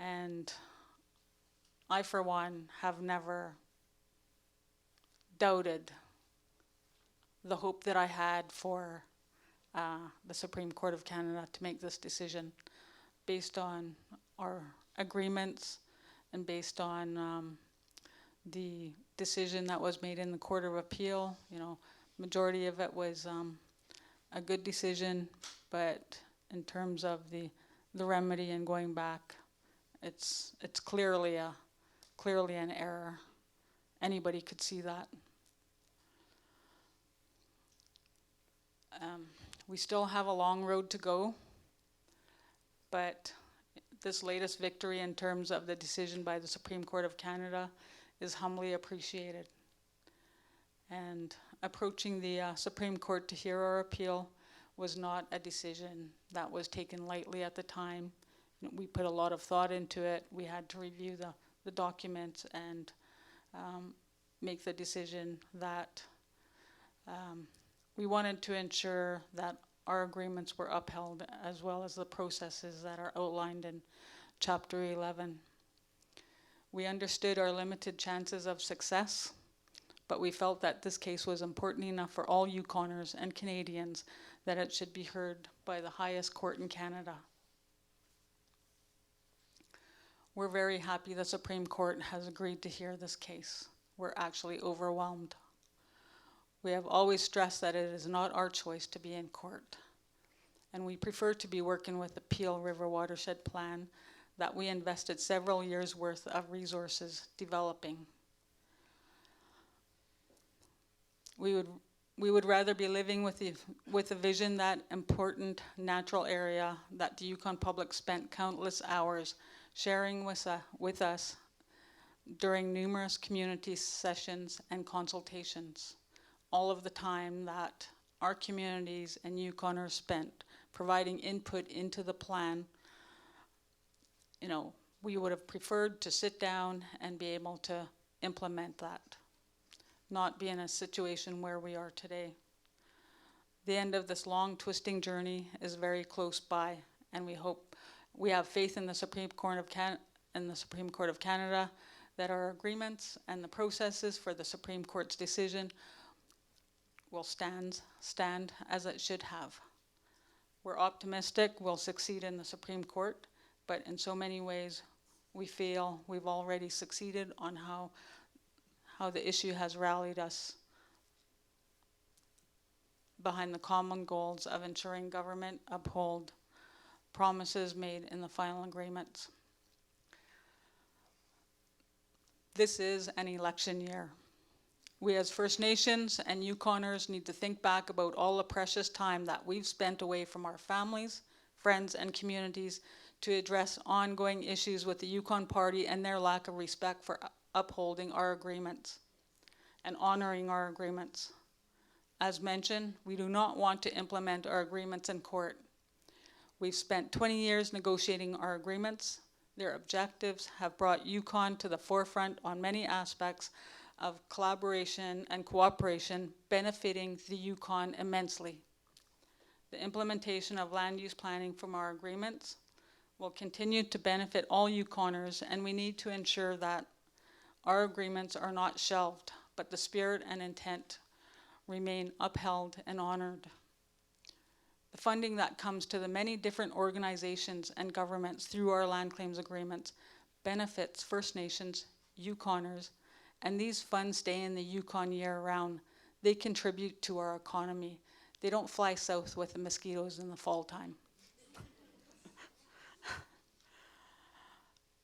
And I, for one, have never doubted the hope that I had for the Supreme Court of Canada to make this decision based on our agreements and based on the decision that was made in the Court of Appeal. You know, majority of it was a good decision, but in terms of the remedy and going back, it's clearly an error. Anybody could see that. We still have a long road to go, but this latest victory in terms of the decision by the Supreme Court of Canada is humbly appreciated. And approaching the Supreme Court to hear our appeal was not a decision that was taken lightly at the time. We put a lot of thought into it. We had to review the documents and make the decision that we wanted to ensure that our agreements were upheld, as well as the processes that are outlined in Chapter 11. We understood our limited chances of success, but we felt that this case was important enough for all Yukoners and Canadians that it should be heard by the highest court in Canada. We're very happy the Supreme Court has agreed to hear this case. We're actually overwhelmed. We have always stressed that it is not our choice to be in court, and we prefer to be working with the Peel River Watershed Plan that we invested several years' worth of resources developing. We would rather be living with the vision that important natural area that the Yukon public spent countless hours sharing with us during numerous community sessions and consultations. All of the time that our communities and Yukoners spent providing input into the plan, you know, we would have preferred to sit down and be able to implement that, not be in a situation where we are today. The end of this long twisting journey is very close by, and we have faith in the Supreme Court of Canada that our agreements and the processes for the Supreme Court's decision will stand as it should have. We're optimistic we'll succeed in the Supreme Court, but in so many ways we feel we've already succeeded on how the issue has rallied us behind the common goals of ensuring government uphold promises made in the final agreements. This is an election year. We as First Nations and Yukoners need to think back about all the precious time that we've spent away from our families, friends, and communities to address ongoing issues with the Yukon Party and their lack of respect for upholding our agreements and honoring our agreements. As mentioned, we do not want to implement our agreements in court. We've spent 20 years negotiating our agreements. Their objectives have brought Yukon to the forefront on many aspects of collaboration and cooperation, benefiting the Yukon immensely. The implementation of land use planning from our agreements will continue to benefit all Yukoners, and we need to ensure that our agreements are not shelved, but the spirit and intent remain upheld and honored. The funding that comes to the many different organizations and governments through our land claims agreements benefits First Nations, Yukoners, and these funds stay in the Yukon year-round. They contribute to our economy. They don't fly south with the mosquitoes in the fall time.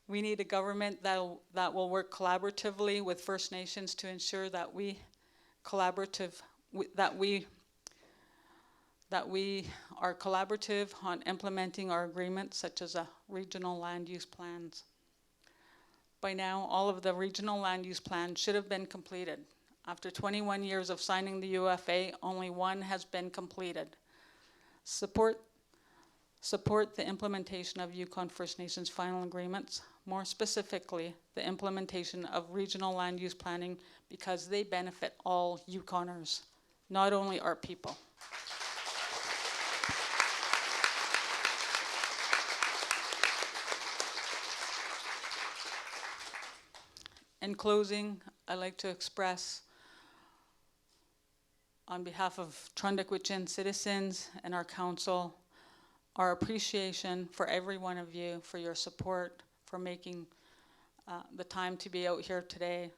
We need a government that will work collaboratively with First Nations to ensure that we are collaborative on implementing our agreements, such as regional land use plans. By now, all of the regional land use plans should have been completed. After 21 years of signing the UFA, only one has been completed. Support the implementation of Yukon First Nations final agreements, more specifically, the implementation of regional land use planning, because they benefit all Yukoners, not only our people. In closing, I'd like to express, on behalf of Gwitchin citizens and our council, our appreciation for every one of you, for your support, for making the time to be out here today.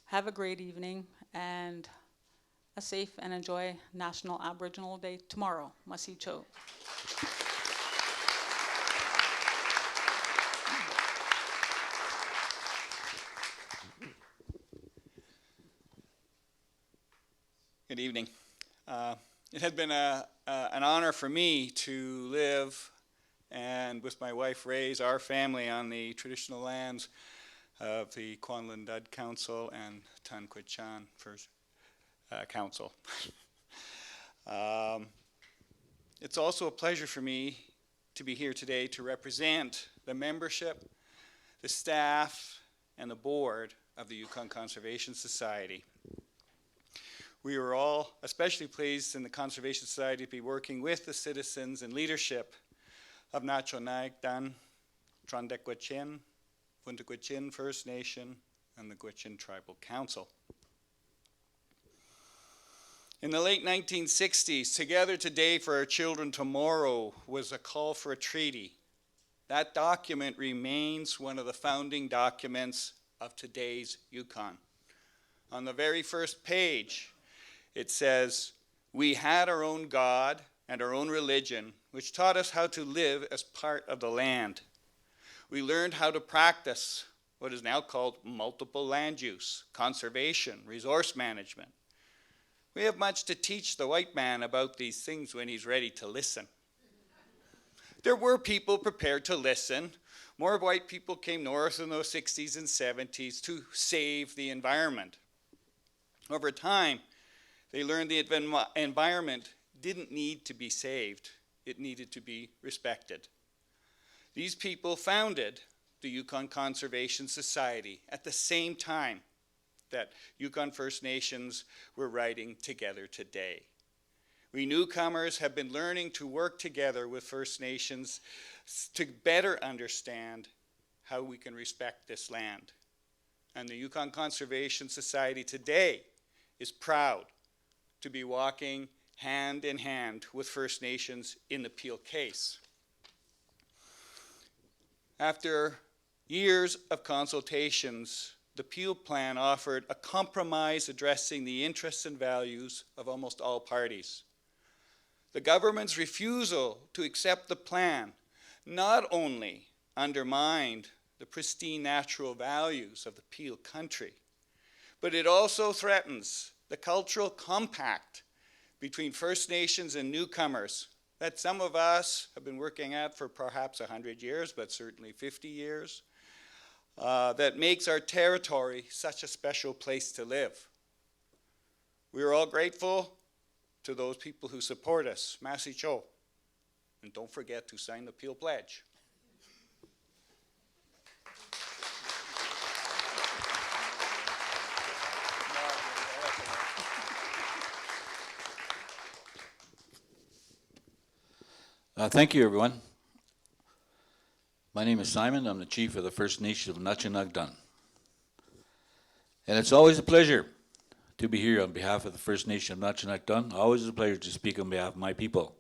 Have a great evening and a safe and enjoy National Aboriginal Day tomorrow. Na-Cho. Good evening. It had been an honor for me to live and with my wife raise our family on the traditional lands of the Kwanlin Dud Council and Tan Kwit-Chan First Council. It's also a pleasure for me to be here today to represent the membership, the staff, and the board of the Yukon Conservation Society. We were all especially pleased in the Conservation Society to be working with the citizens and leadership of Na-Cho, Nyak, Gwitchin, Vuntut First Nation, and the Gwitchin Tribal Council. In the late 1960s, Together Today for Our Children Tomorrow was a call for a treaty. That document remains one of the founding documents of today's Yukon. On the very first page, it says, "We had our own God and our own religion, which taught us how to live as part of the land. We learned how to practice what is now called multiple land use, conservation, resource management. We have much to teach the white man about these things when he's ready to listen." There were people prepared to listen. More white people came north in those 60s and 70s to save the environment. Over time, they learned the environment didn't need to be saved. It needed to be respected. These people founded the Yukon Conservation Society at the same time that Yukon First Nations were writing Together Today. We newcomers have been learning to work together with First Nations to better understand how we can respect this land. And the Yukon Conservation Society today is proud to be walking hand in hand with First Nations in the Peel case. After years of consultations, the Peel plan offered a compromise addressing the interests and values of almost all parties. The government's refusal to accept the plan not only undermined the pristine natural values of the Peel country, but it also threatens the cultural compact between First Nations and newcomers that some of us have been working at for perhaps 100 years, but certainly 50 years, that makes our territory such a special place to live. We are all grateful to those people who support us. Na-Cho. And don't forget to sign the Peel Pledge. Thank you, everyone. My name is Simon. I'm the chief of the First Nation of Na-Cho. And it's always a pleasure to be here on behalf of the First Nation of Na-Cho. Always a pleasure to speak on behalf of my people.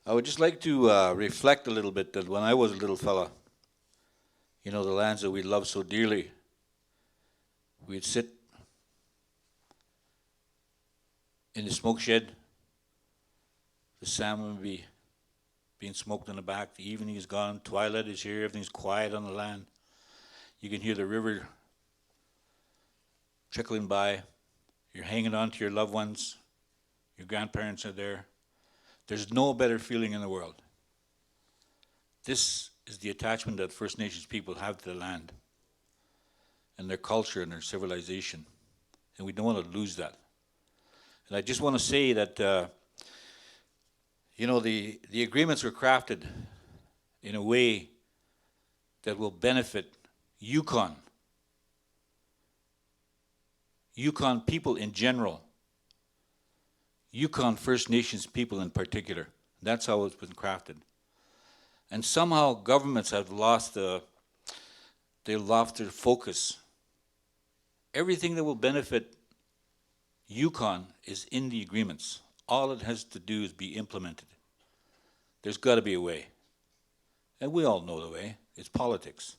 I would just like to reflect a little bit that when I was a little fella, you know, the lands that we love so dearly, we'd sit in the smoke shed, the salmon would be being smoked in the back. The evening is gone, twilight is here, everything's quiet on the land. You can hear the river trickling by. You're hanging on to your loved ones. Your grandparents are there. There's no better feeling in the world. This is the attachment that First Nations people have to the land and their culture and their civilization. And we don't want to lose that. And I just want to say that, you know, the agreements were crafted in a way that will benefit Yukon people in general, Yukon First Nations people in particular. That's how it's been crafted. And somehow governments have lost their focus. Everything that will benefit Yukon is in the agreements. All it has to do is be implemented. There's got to be a way. And we all know the way. It's politics.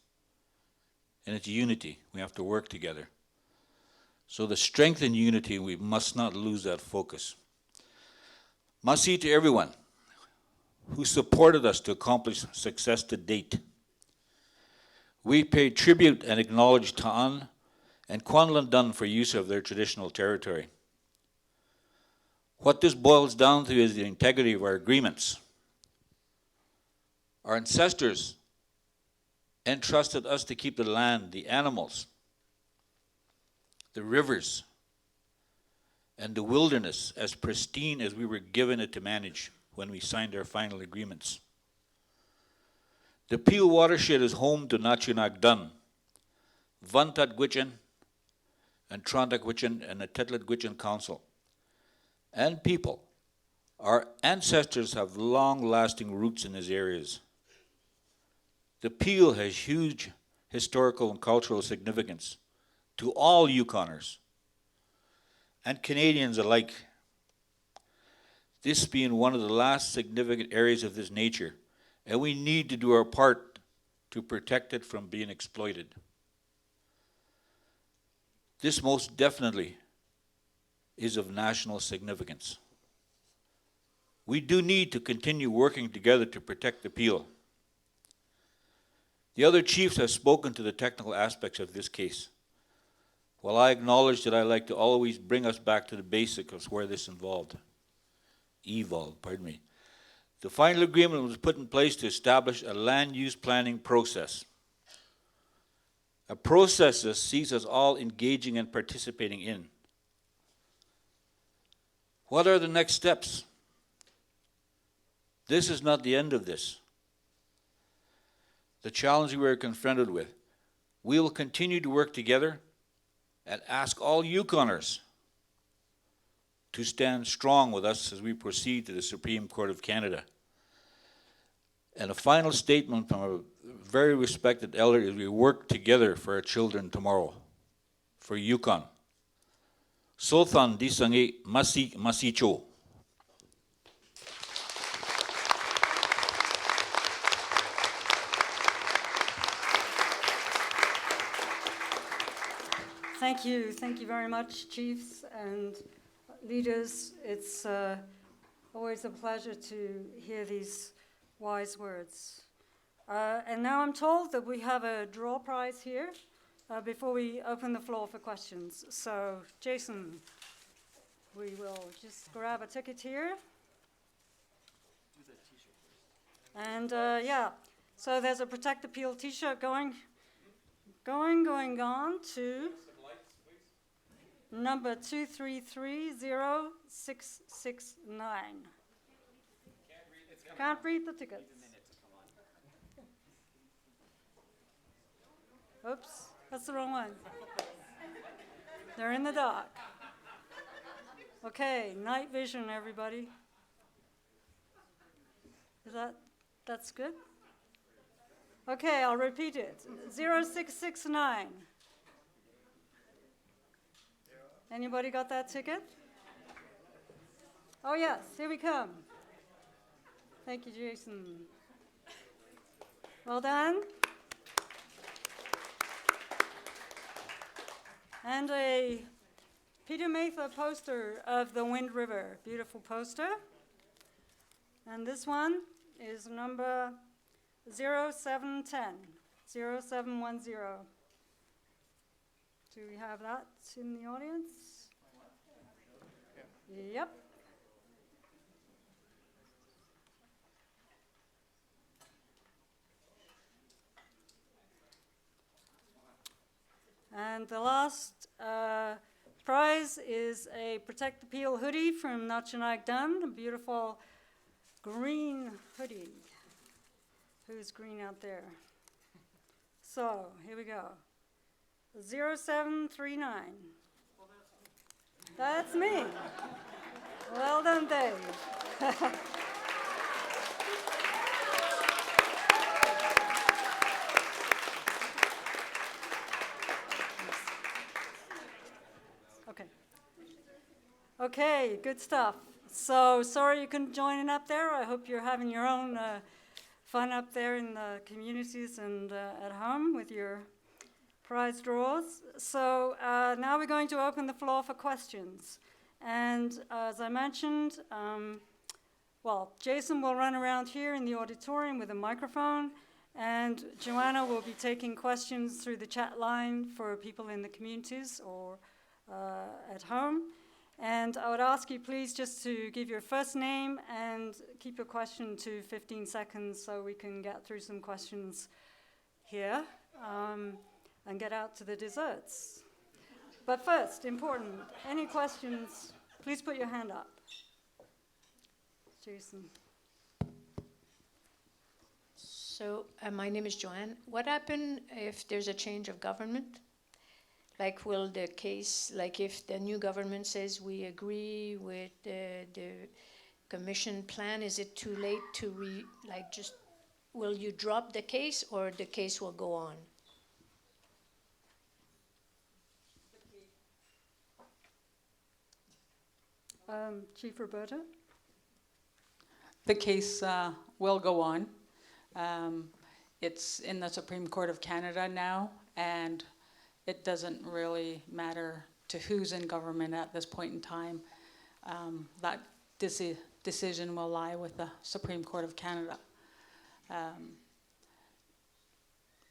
And it's unity. We have to work together. So the strength in unity, we must not lose that focus. Masi to everyone who supported us to accomplish success to date. We pay tribute and acknowledge Ta'an and Kwanlan Dun for use of their traditional territory. What this boils down to is the integrity of our agreements. Our ancestors entrusted us to keep the land, the animals, the rivers, and the wilderness as pristine as we were given it to manage when we signed our final agreements. The Peel Watershed is home to Na-Cho Dun, Vuntut Gwitchin, and Tronta Gwitchin, and the Tetlet Gwitchin Council. And people, our ancestors have long-lasting roots in these areas. The Peel has huge historical and cultural significance to all Yukoners and Canadians alike. This being one of the last significant areas of this nature, and we need to do our part to protect it from being exploited. This most definitely is of national significance. We do need to continue working together to protect the Peel. The other chiefs have spoken to the technical aspects of this case. While I acknowledge that I like to always bring us back to the basics of where this evolved. The final agreement was put in place to establish a land use planning process. A process that sees us all engaging and participating in. What are the next steps? This is not the end of this. The challenge we are confronted with. We will continue to work together and ask all Yukoners to stand strong with us as we proceed to the Supreme Court of Canada. And a final statement from a very respected elder is we work together for our children tomorrow, for Yukon. Sothan disangi masicho. Thank you very much, chiefs and leaders. It's always a pleasure to hear these wise words. And now I'm told that we have a draw prize here before we open the floor for questions. So, Jason, we will just grab a ticket here. And yeah, so there's a Protect the Peel t-shirt going on to number 2330669. Can't read the tickets. Oops, that's the wrong one. They're in the dark. Okay, night vision, everybody. That's good? Okay, I'll repeat it. 0669. Anybody got that ticket? Oh yes, here we come. Thank you, Jason. Well done. And a Peter Mather poster of the Wind River. Beautiful poster. And this one is number 0710, 0710. Do we have that in the audience? Yep. And the last prize is a Protect the Peel hoodie from Na-Cho, a beautiful green hoodie. Who's green out there? So, here we go. 0739. That's me. Well done, Dave. Okay, good stuff. So sorry you couldn't join in up there. I hope you're having your own fun up there in the communities and at home with your prize draws. So now we're going to open the floor for questions. And as I mentioned, well, Jason will run around here in the auditorium with a microphone, and Joanna will be taking questions through the chat line for people in the communities or at home. And I would ask you please just to give your first name and keep your question to 15 seconds so we can get through some questions here and get out to the desserts. But first, important, any questions, please put your hand up. Jason. So my name is Joanne. What happens if there's a change of government? Like, will the case, like if the new government says we agree with the commission plan, is it too late to will you drop the case or the case will go on? Chief Roberta? The case will go on. It's in the Supreme Court of Canada now, and it doesn't really matter to who's in government at this point in time. That decision will lie with the Supreme Court of Canada.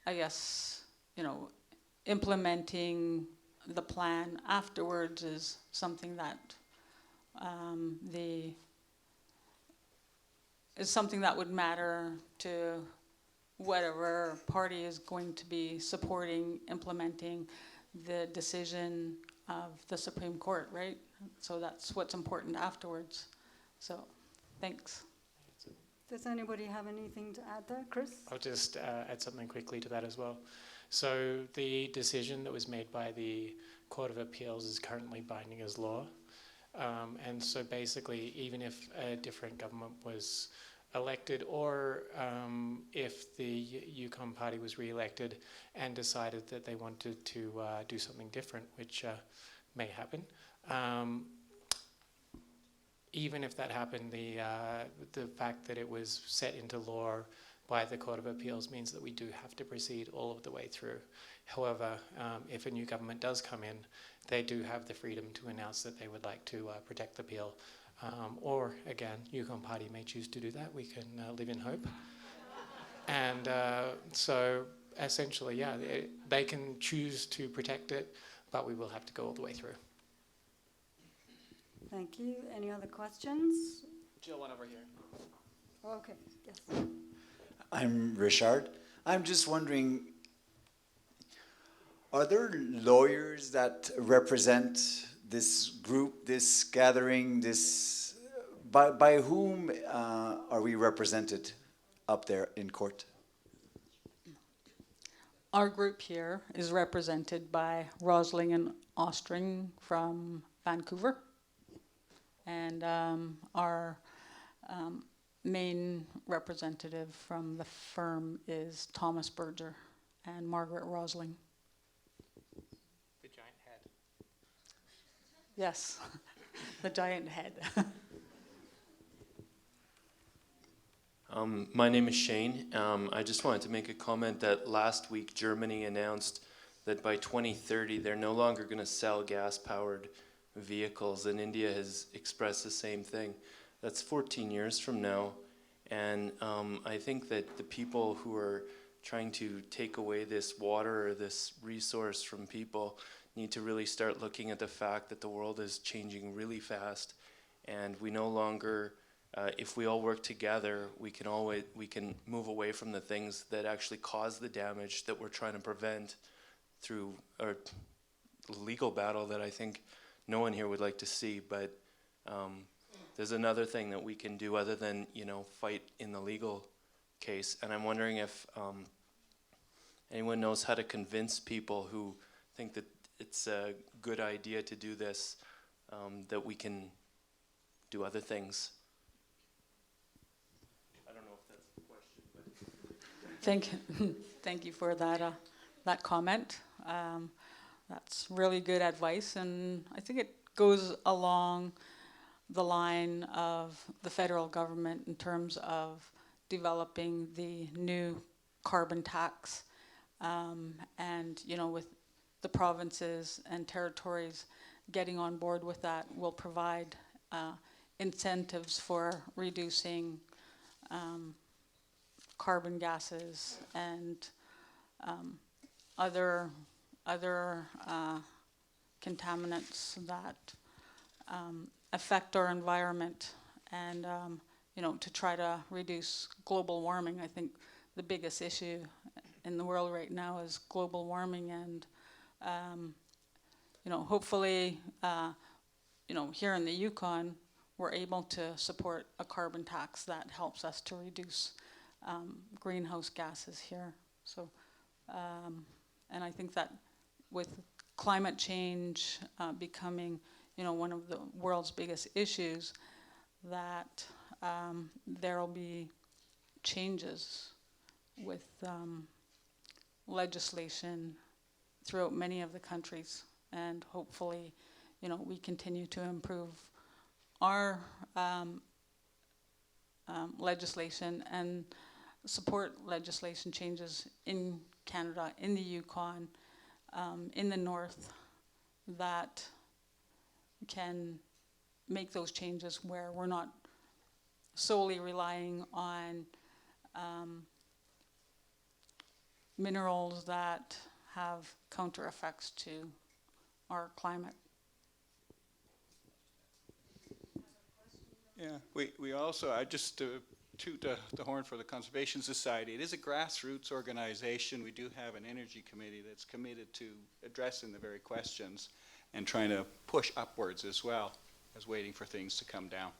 I guess, implementing the plan afterwards is something that would matter to whatever party is going to be supporting implementing the decision of the Supreme Court, right? So that's what's important afterwards. So, thanks. Does anybody have anything to add there? Chris? I'll just add something quickly to that as well. So the decision that was made by the Court of Appeals is currently binding as law. And so basically, even if a different government was elected, or if the Yukon party was re-elected and decided that they wanted to do something different, which may happen, even if that happened, the fact that it was set into law by the Court of Appeals means that we do have to proceed all of the way through. However, if a new government does come in, they do have the freedom to announce that they would like to protect the peel. Or again, Yukon Party may choose to do that. We can live in hope. And so essentially, yeah, they can choose to protect it, but we will have to go all the way through. Thank you. Any other questions? Jill, one over here. Okay, yes. I'm Richard. I'm just wondering, are there lawyers that represent this group, this gathering, this, by whom are we represented up there in court? Our group here is represented by Rosling and Ostring from Vancouver. And our main representative from the firm is Thomas Berger and Margaret Rosling. The giant head. Yes, the giant head. My name is Shane. I just wanted to make a comment that last week Germany announced that by 2030 they're no longer going to sell gas-powered vehicles, and India has expressed the same thing. That's 14 years from now, And I think that the people who are trying to take away this water or this resource from people need to really start looking at the fact that the world is changing really fast, and we no longer, if we all work together, we can move away from the things that actually cause the damage that we're trying to prevent through a legal battle that I think no one here would like to see. But there's another thing that we can do other than, you know, fight in the legal case, and I'm wondering if anyone knows how to convince people who think that it's a good idea to do this, that we can do other things. I don't know if that's the question, but Thank you for that comment. That's really good advice, and I think it goes along the line of the federal government in terms of developing the new carbon tax, and you know, with the provinces and territories getting on board with that will provide incentives for reducing carbon gases and other contaminants that affect our environment, and you know, to try to reduce global warming. I think the biggest issue in the world right now is global warming, and you know, hopefully, you know, here in the Yukon, we're able to support a carbon tax that helps us to reduce greenhouse gases here. So, and I think that with climate change becoming, you know, one of the world's biggest issues, that there will be changes with legislation throughout many of the countries, and hopefully, you know, we continue to improve our legislation and support legislation changes in Canada, in the Yukon, in the north, that can make those changes where we're not solely relying on minerals that have counter effects to our climate. Yeah, we also, I just toot the horn for the Conservation Society. It is a grassroots organization. We do have an energy committee that's committed to addressing the very questions and trying to push upwards as well as waiting for things to come down.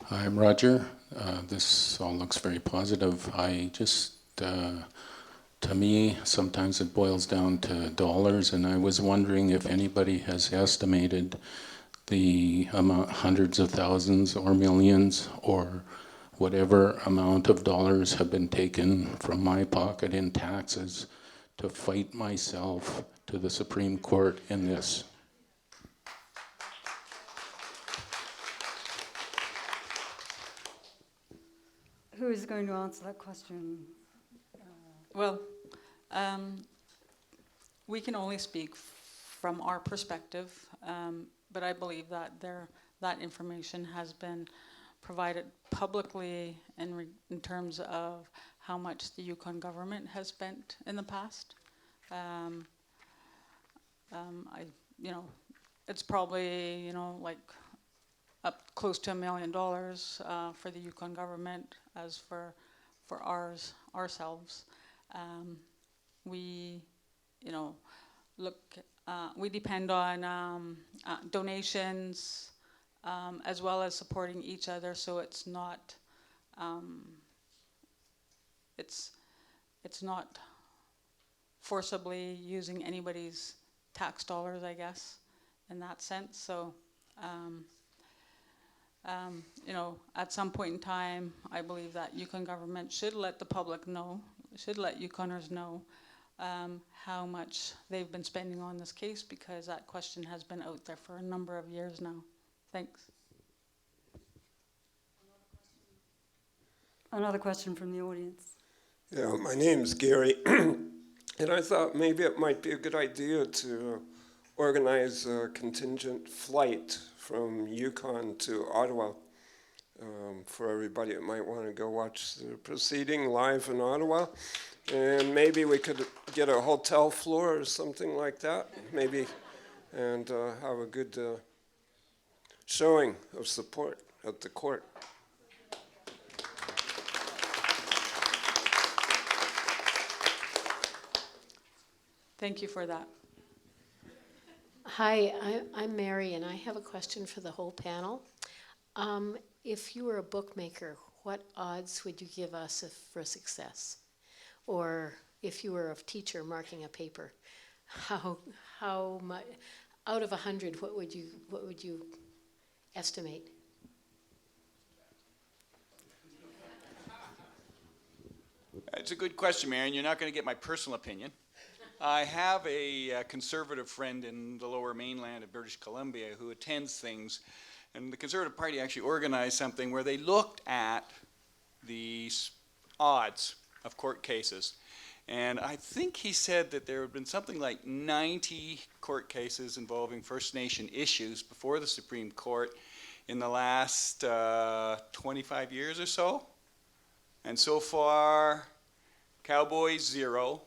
Hi, I'm Roger. This all looks very positive. I just, to me, sometimes it boils down to dollars, and I was wondering if anybody has estimated the amount, hundreds of thousands or millions or whatever amount of dollars have been taken from my pocket in taxes to fight myself to the Supreme Court in this. Who is going to answer that question? Well, we can only speak from our perspective, but I believe that that information has been provided publicly in terms of how much the Yukon government has spent in the past. You know, it's probably, you know, like up close to $1 million for the Yukon government, as for ourselves. We, you know, we depend on donations as well as supporting each other, so it's not it's not forcibly using anybody's tax dollars, I guess, in that sense. So you know, at some point in time, I believe that Yukon government should let the public know, should let Yukoners know how much they've been spending on this case, because that question has been out there for a number of years now. Thanks. Another question from the audience. Yeah, my name's Gary, and I thought maybe it might be a good idea to organize a contingent flight from Yukon to Ottawa for everybody that might want to go watch the proceeding live in Ottawa. And maybe we could get a hotel floor or something like that, maybe, and have a good showing of support at the court. Thank you for that. Hi, I'm Mary, and I have a question for the whole panel. If you were a bookmaker, what odds would you give us for success? Or if you were a teacher marking a paper, how much out of 100? What would you estimate? It's a good question, Marion. You're not going to get my personal opinion. I have a conservative friend in the lower mainland of British Columbia who attends things, and the Conservative Party actually organized something where they looked at the odds of court cases. And I think he said that there had been something like 90 court cases involving First Nation issues before the Supreme Court in the last 25 years or so. And so far, Cowboys 0,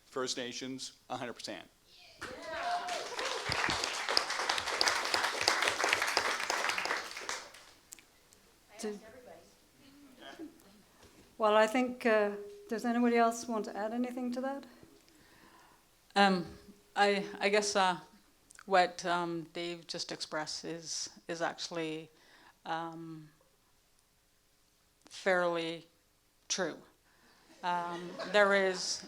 First Nations 100%. Well, I think, does anybody else want to add anything to that? I guess what Dave just expressed is actually fairly true. There's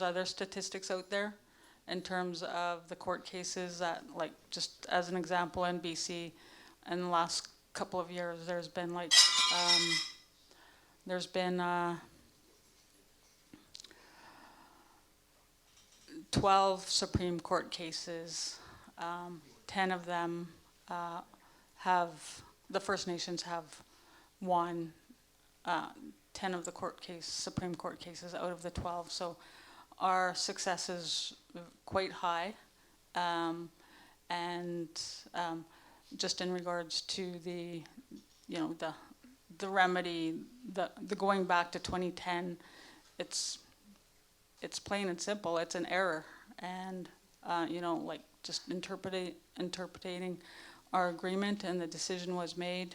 other statistics out there in terms of the court cases that, like, just as an example, in BC in the last couple of years, there's been 12 Supreme Court cases. 10 of them the First Nations have won 10 of the Supreme Court cases out of the 12. So our success is quite high, and just in regards to the remedy, the going back to 2010, it's plain and simple. It's an error, and like just interpreting our agreement, and the decision was made.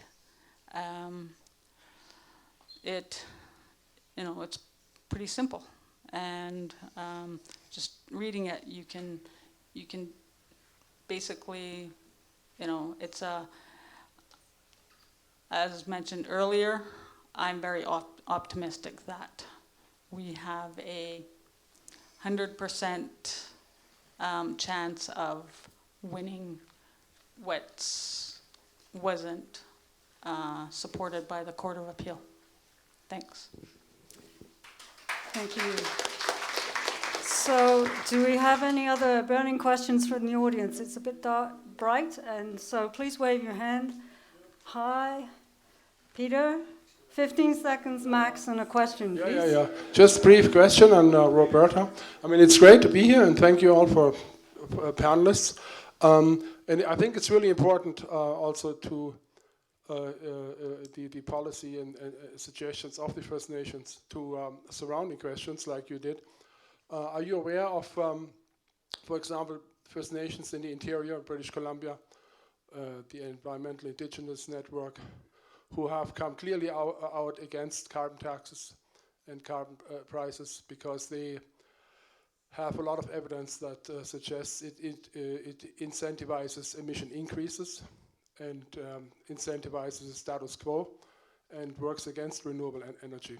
It's pretty simple, and just reading it, you can basically, it's as mentioned earlier, I'm very optimistic that we have a 100% chance of winning what wasn't supported by the Court of Appeal. Thanks. Thank you. So, do we have any other burning questions from the audience? It's a bit bright, and so please wave your hand. Hi, Peter. 15 seconds max on a question, please. Yeah. Just a brief question on Roberta. I mean, it's great to be here, and thank you all for panelists. And I think it's really important also to the policy and suggestions of the First Nations to surrounding questions like you did. Are you aware of, for example, First Nations in the interior of British Columbia, the Environmental Indigenous Network, who have come clearly out against carbon taxes and carbon prices because they have a lot of evidence that suggests it incentivizes emission increases and incentivizes the status quo and works against renewable energy?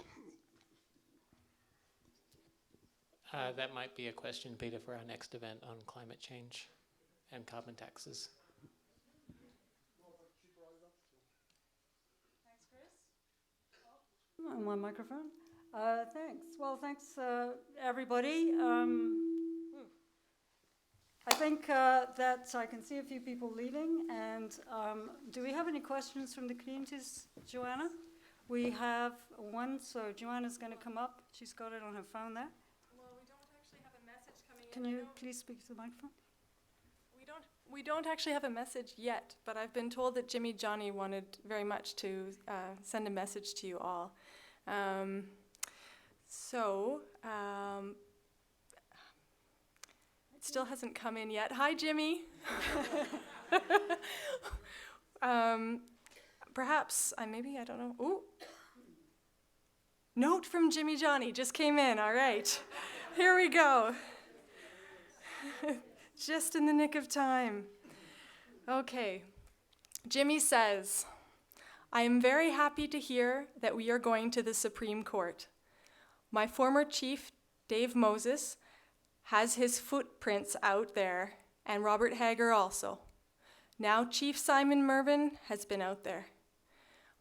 That might be a question, Peter, for our next event on climate change and carbon taxes. Thanks, Chris. On my microphone. Thanks. Well, thanks, everybody. I think that I can see a few people leaving. And do we have any questions from the communities, Joanna? We have one, so Joanna's going to come up. She's got it on her phone there. Well, we don't actually have a message coming in. Can you please speak to the microphone? We don't actually have a message yet, but I've been told that Jimmy Johnny wanted very much to send a message to you all. It still hasn't come in yet. Hi, Jimmy. Perhaps, maybe, I don't know. Ooh. Note from Jimmy Johnny just came in, all right. Here we go. Just in the nick of time. Okay. Jimmy says, I am very happy to hear that we are going to the Supreme Court. My former chief, Dave Moses, has his footprints out there, and Robert Hager also. Now Chief Simon Mervyn has been out there.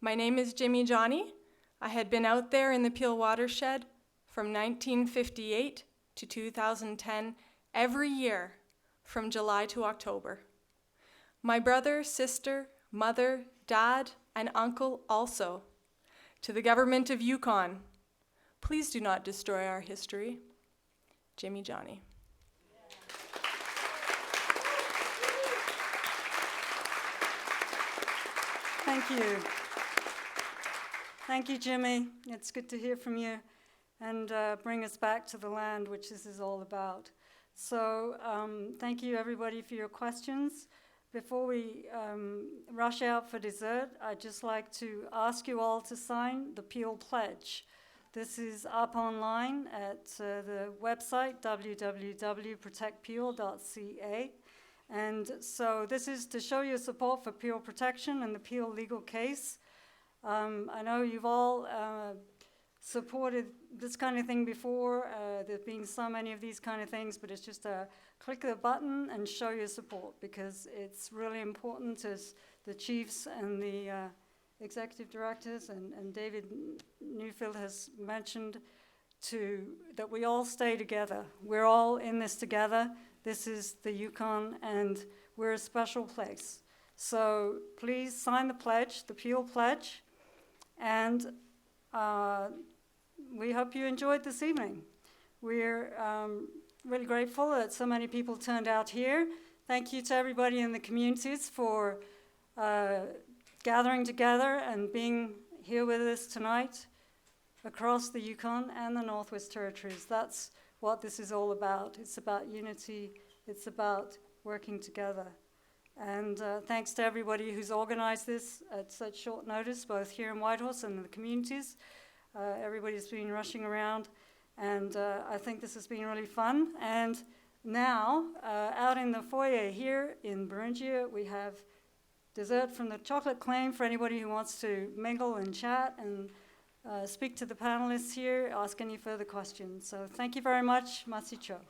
My name is Jimmy Johnny. I had been out there in the Peel Watershed from 1958 to 2010 every year from July to October. My brother, sister, mother, dad, and uncle also. To the government of Yukon, please do not destroy our history. Jimmy Johnny. Thank you. Thank you, Jimmy. It's good to hear from you and bring us back to the land, which this is all about. So thank you, everybody, for your questions. Before we rush out for dessert, I'd just like to ask you all to sign the Peel Pledge. This is up online at the website, www.protectpeel.ca. And so this is to show your support for Peel protection and the Peel legal case. I know you've all supported this kind of thing before. There's been so many of these kind of things, but it's just a click the button and show your support, because it's really important, as the chiefs and the executive directors and David Newfield has mentioned, that we all stay together. We're all in this together. This is the Yukon, and we're a special place. So please sign the pledge, the Peel Pledge, and we hope you enjoyed this evening. We're really grateful that so many people turned out here. Thank you to everybody in the communities for gathering together and being here with us tonight across the Yukon and the Northwest Territories. That's what this is all about. It's about unity. It's about working together. And thanks to everybody who's organized this at such short notice, both here in Whitehorse and in the communities. Everybody's been rushing around, and I think this has been really fun. And now, out in the foyer here in Beringia, we have dessert from the Chocolate Claim for anybody who wants to mingle and chat and speak to the panelists here, ask any further questions. So thank you very much. Na-Cho.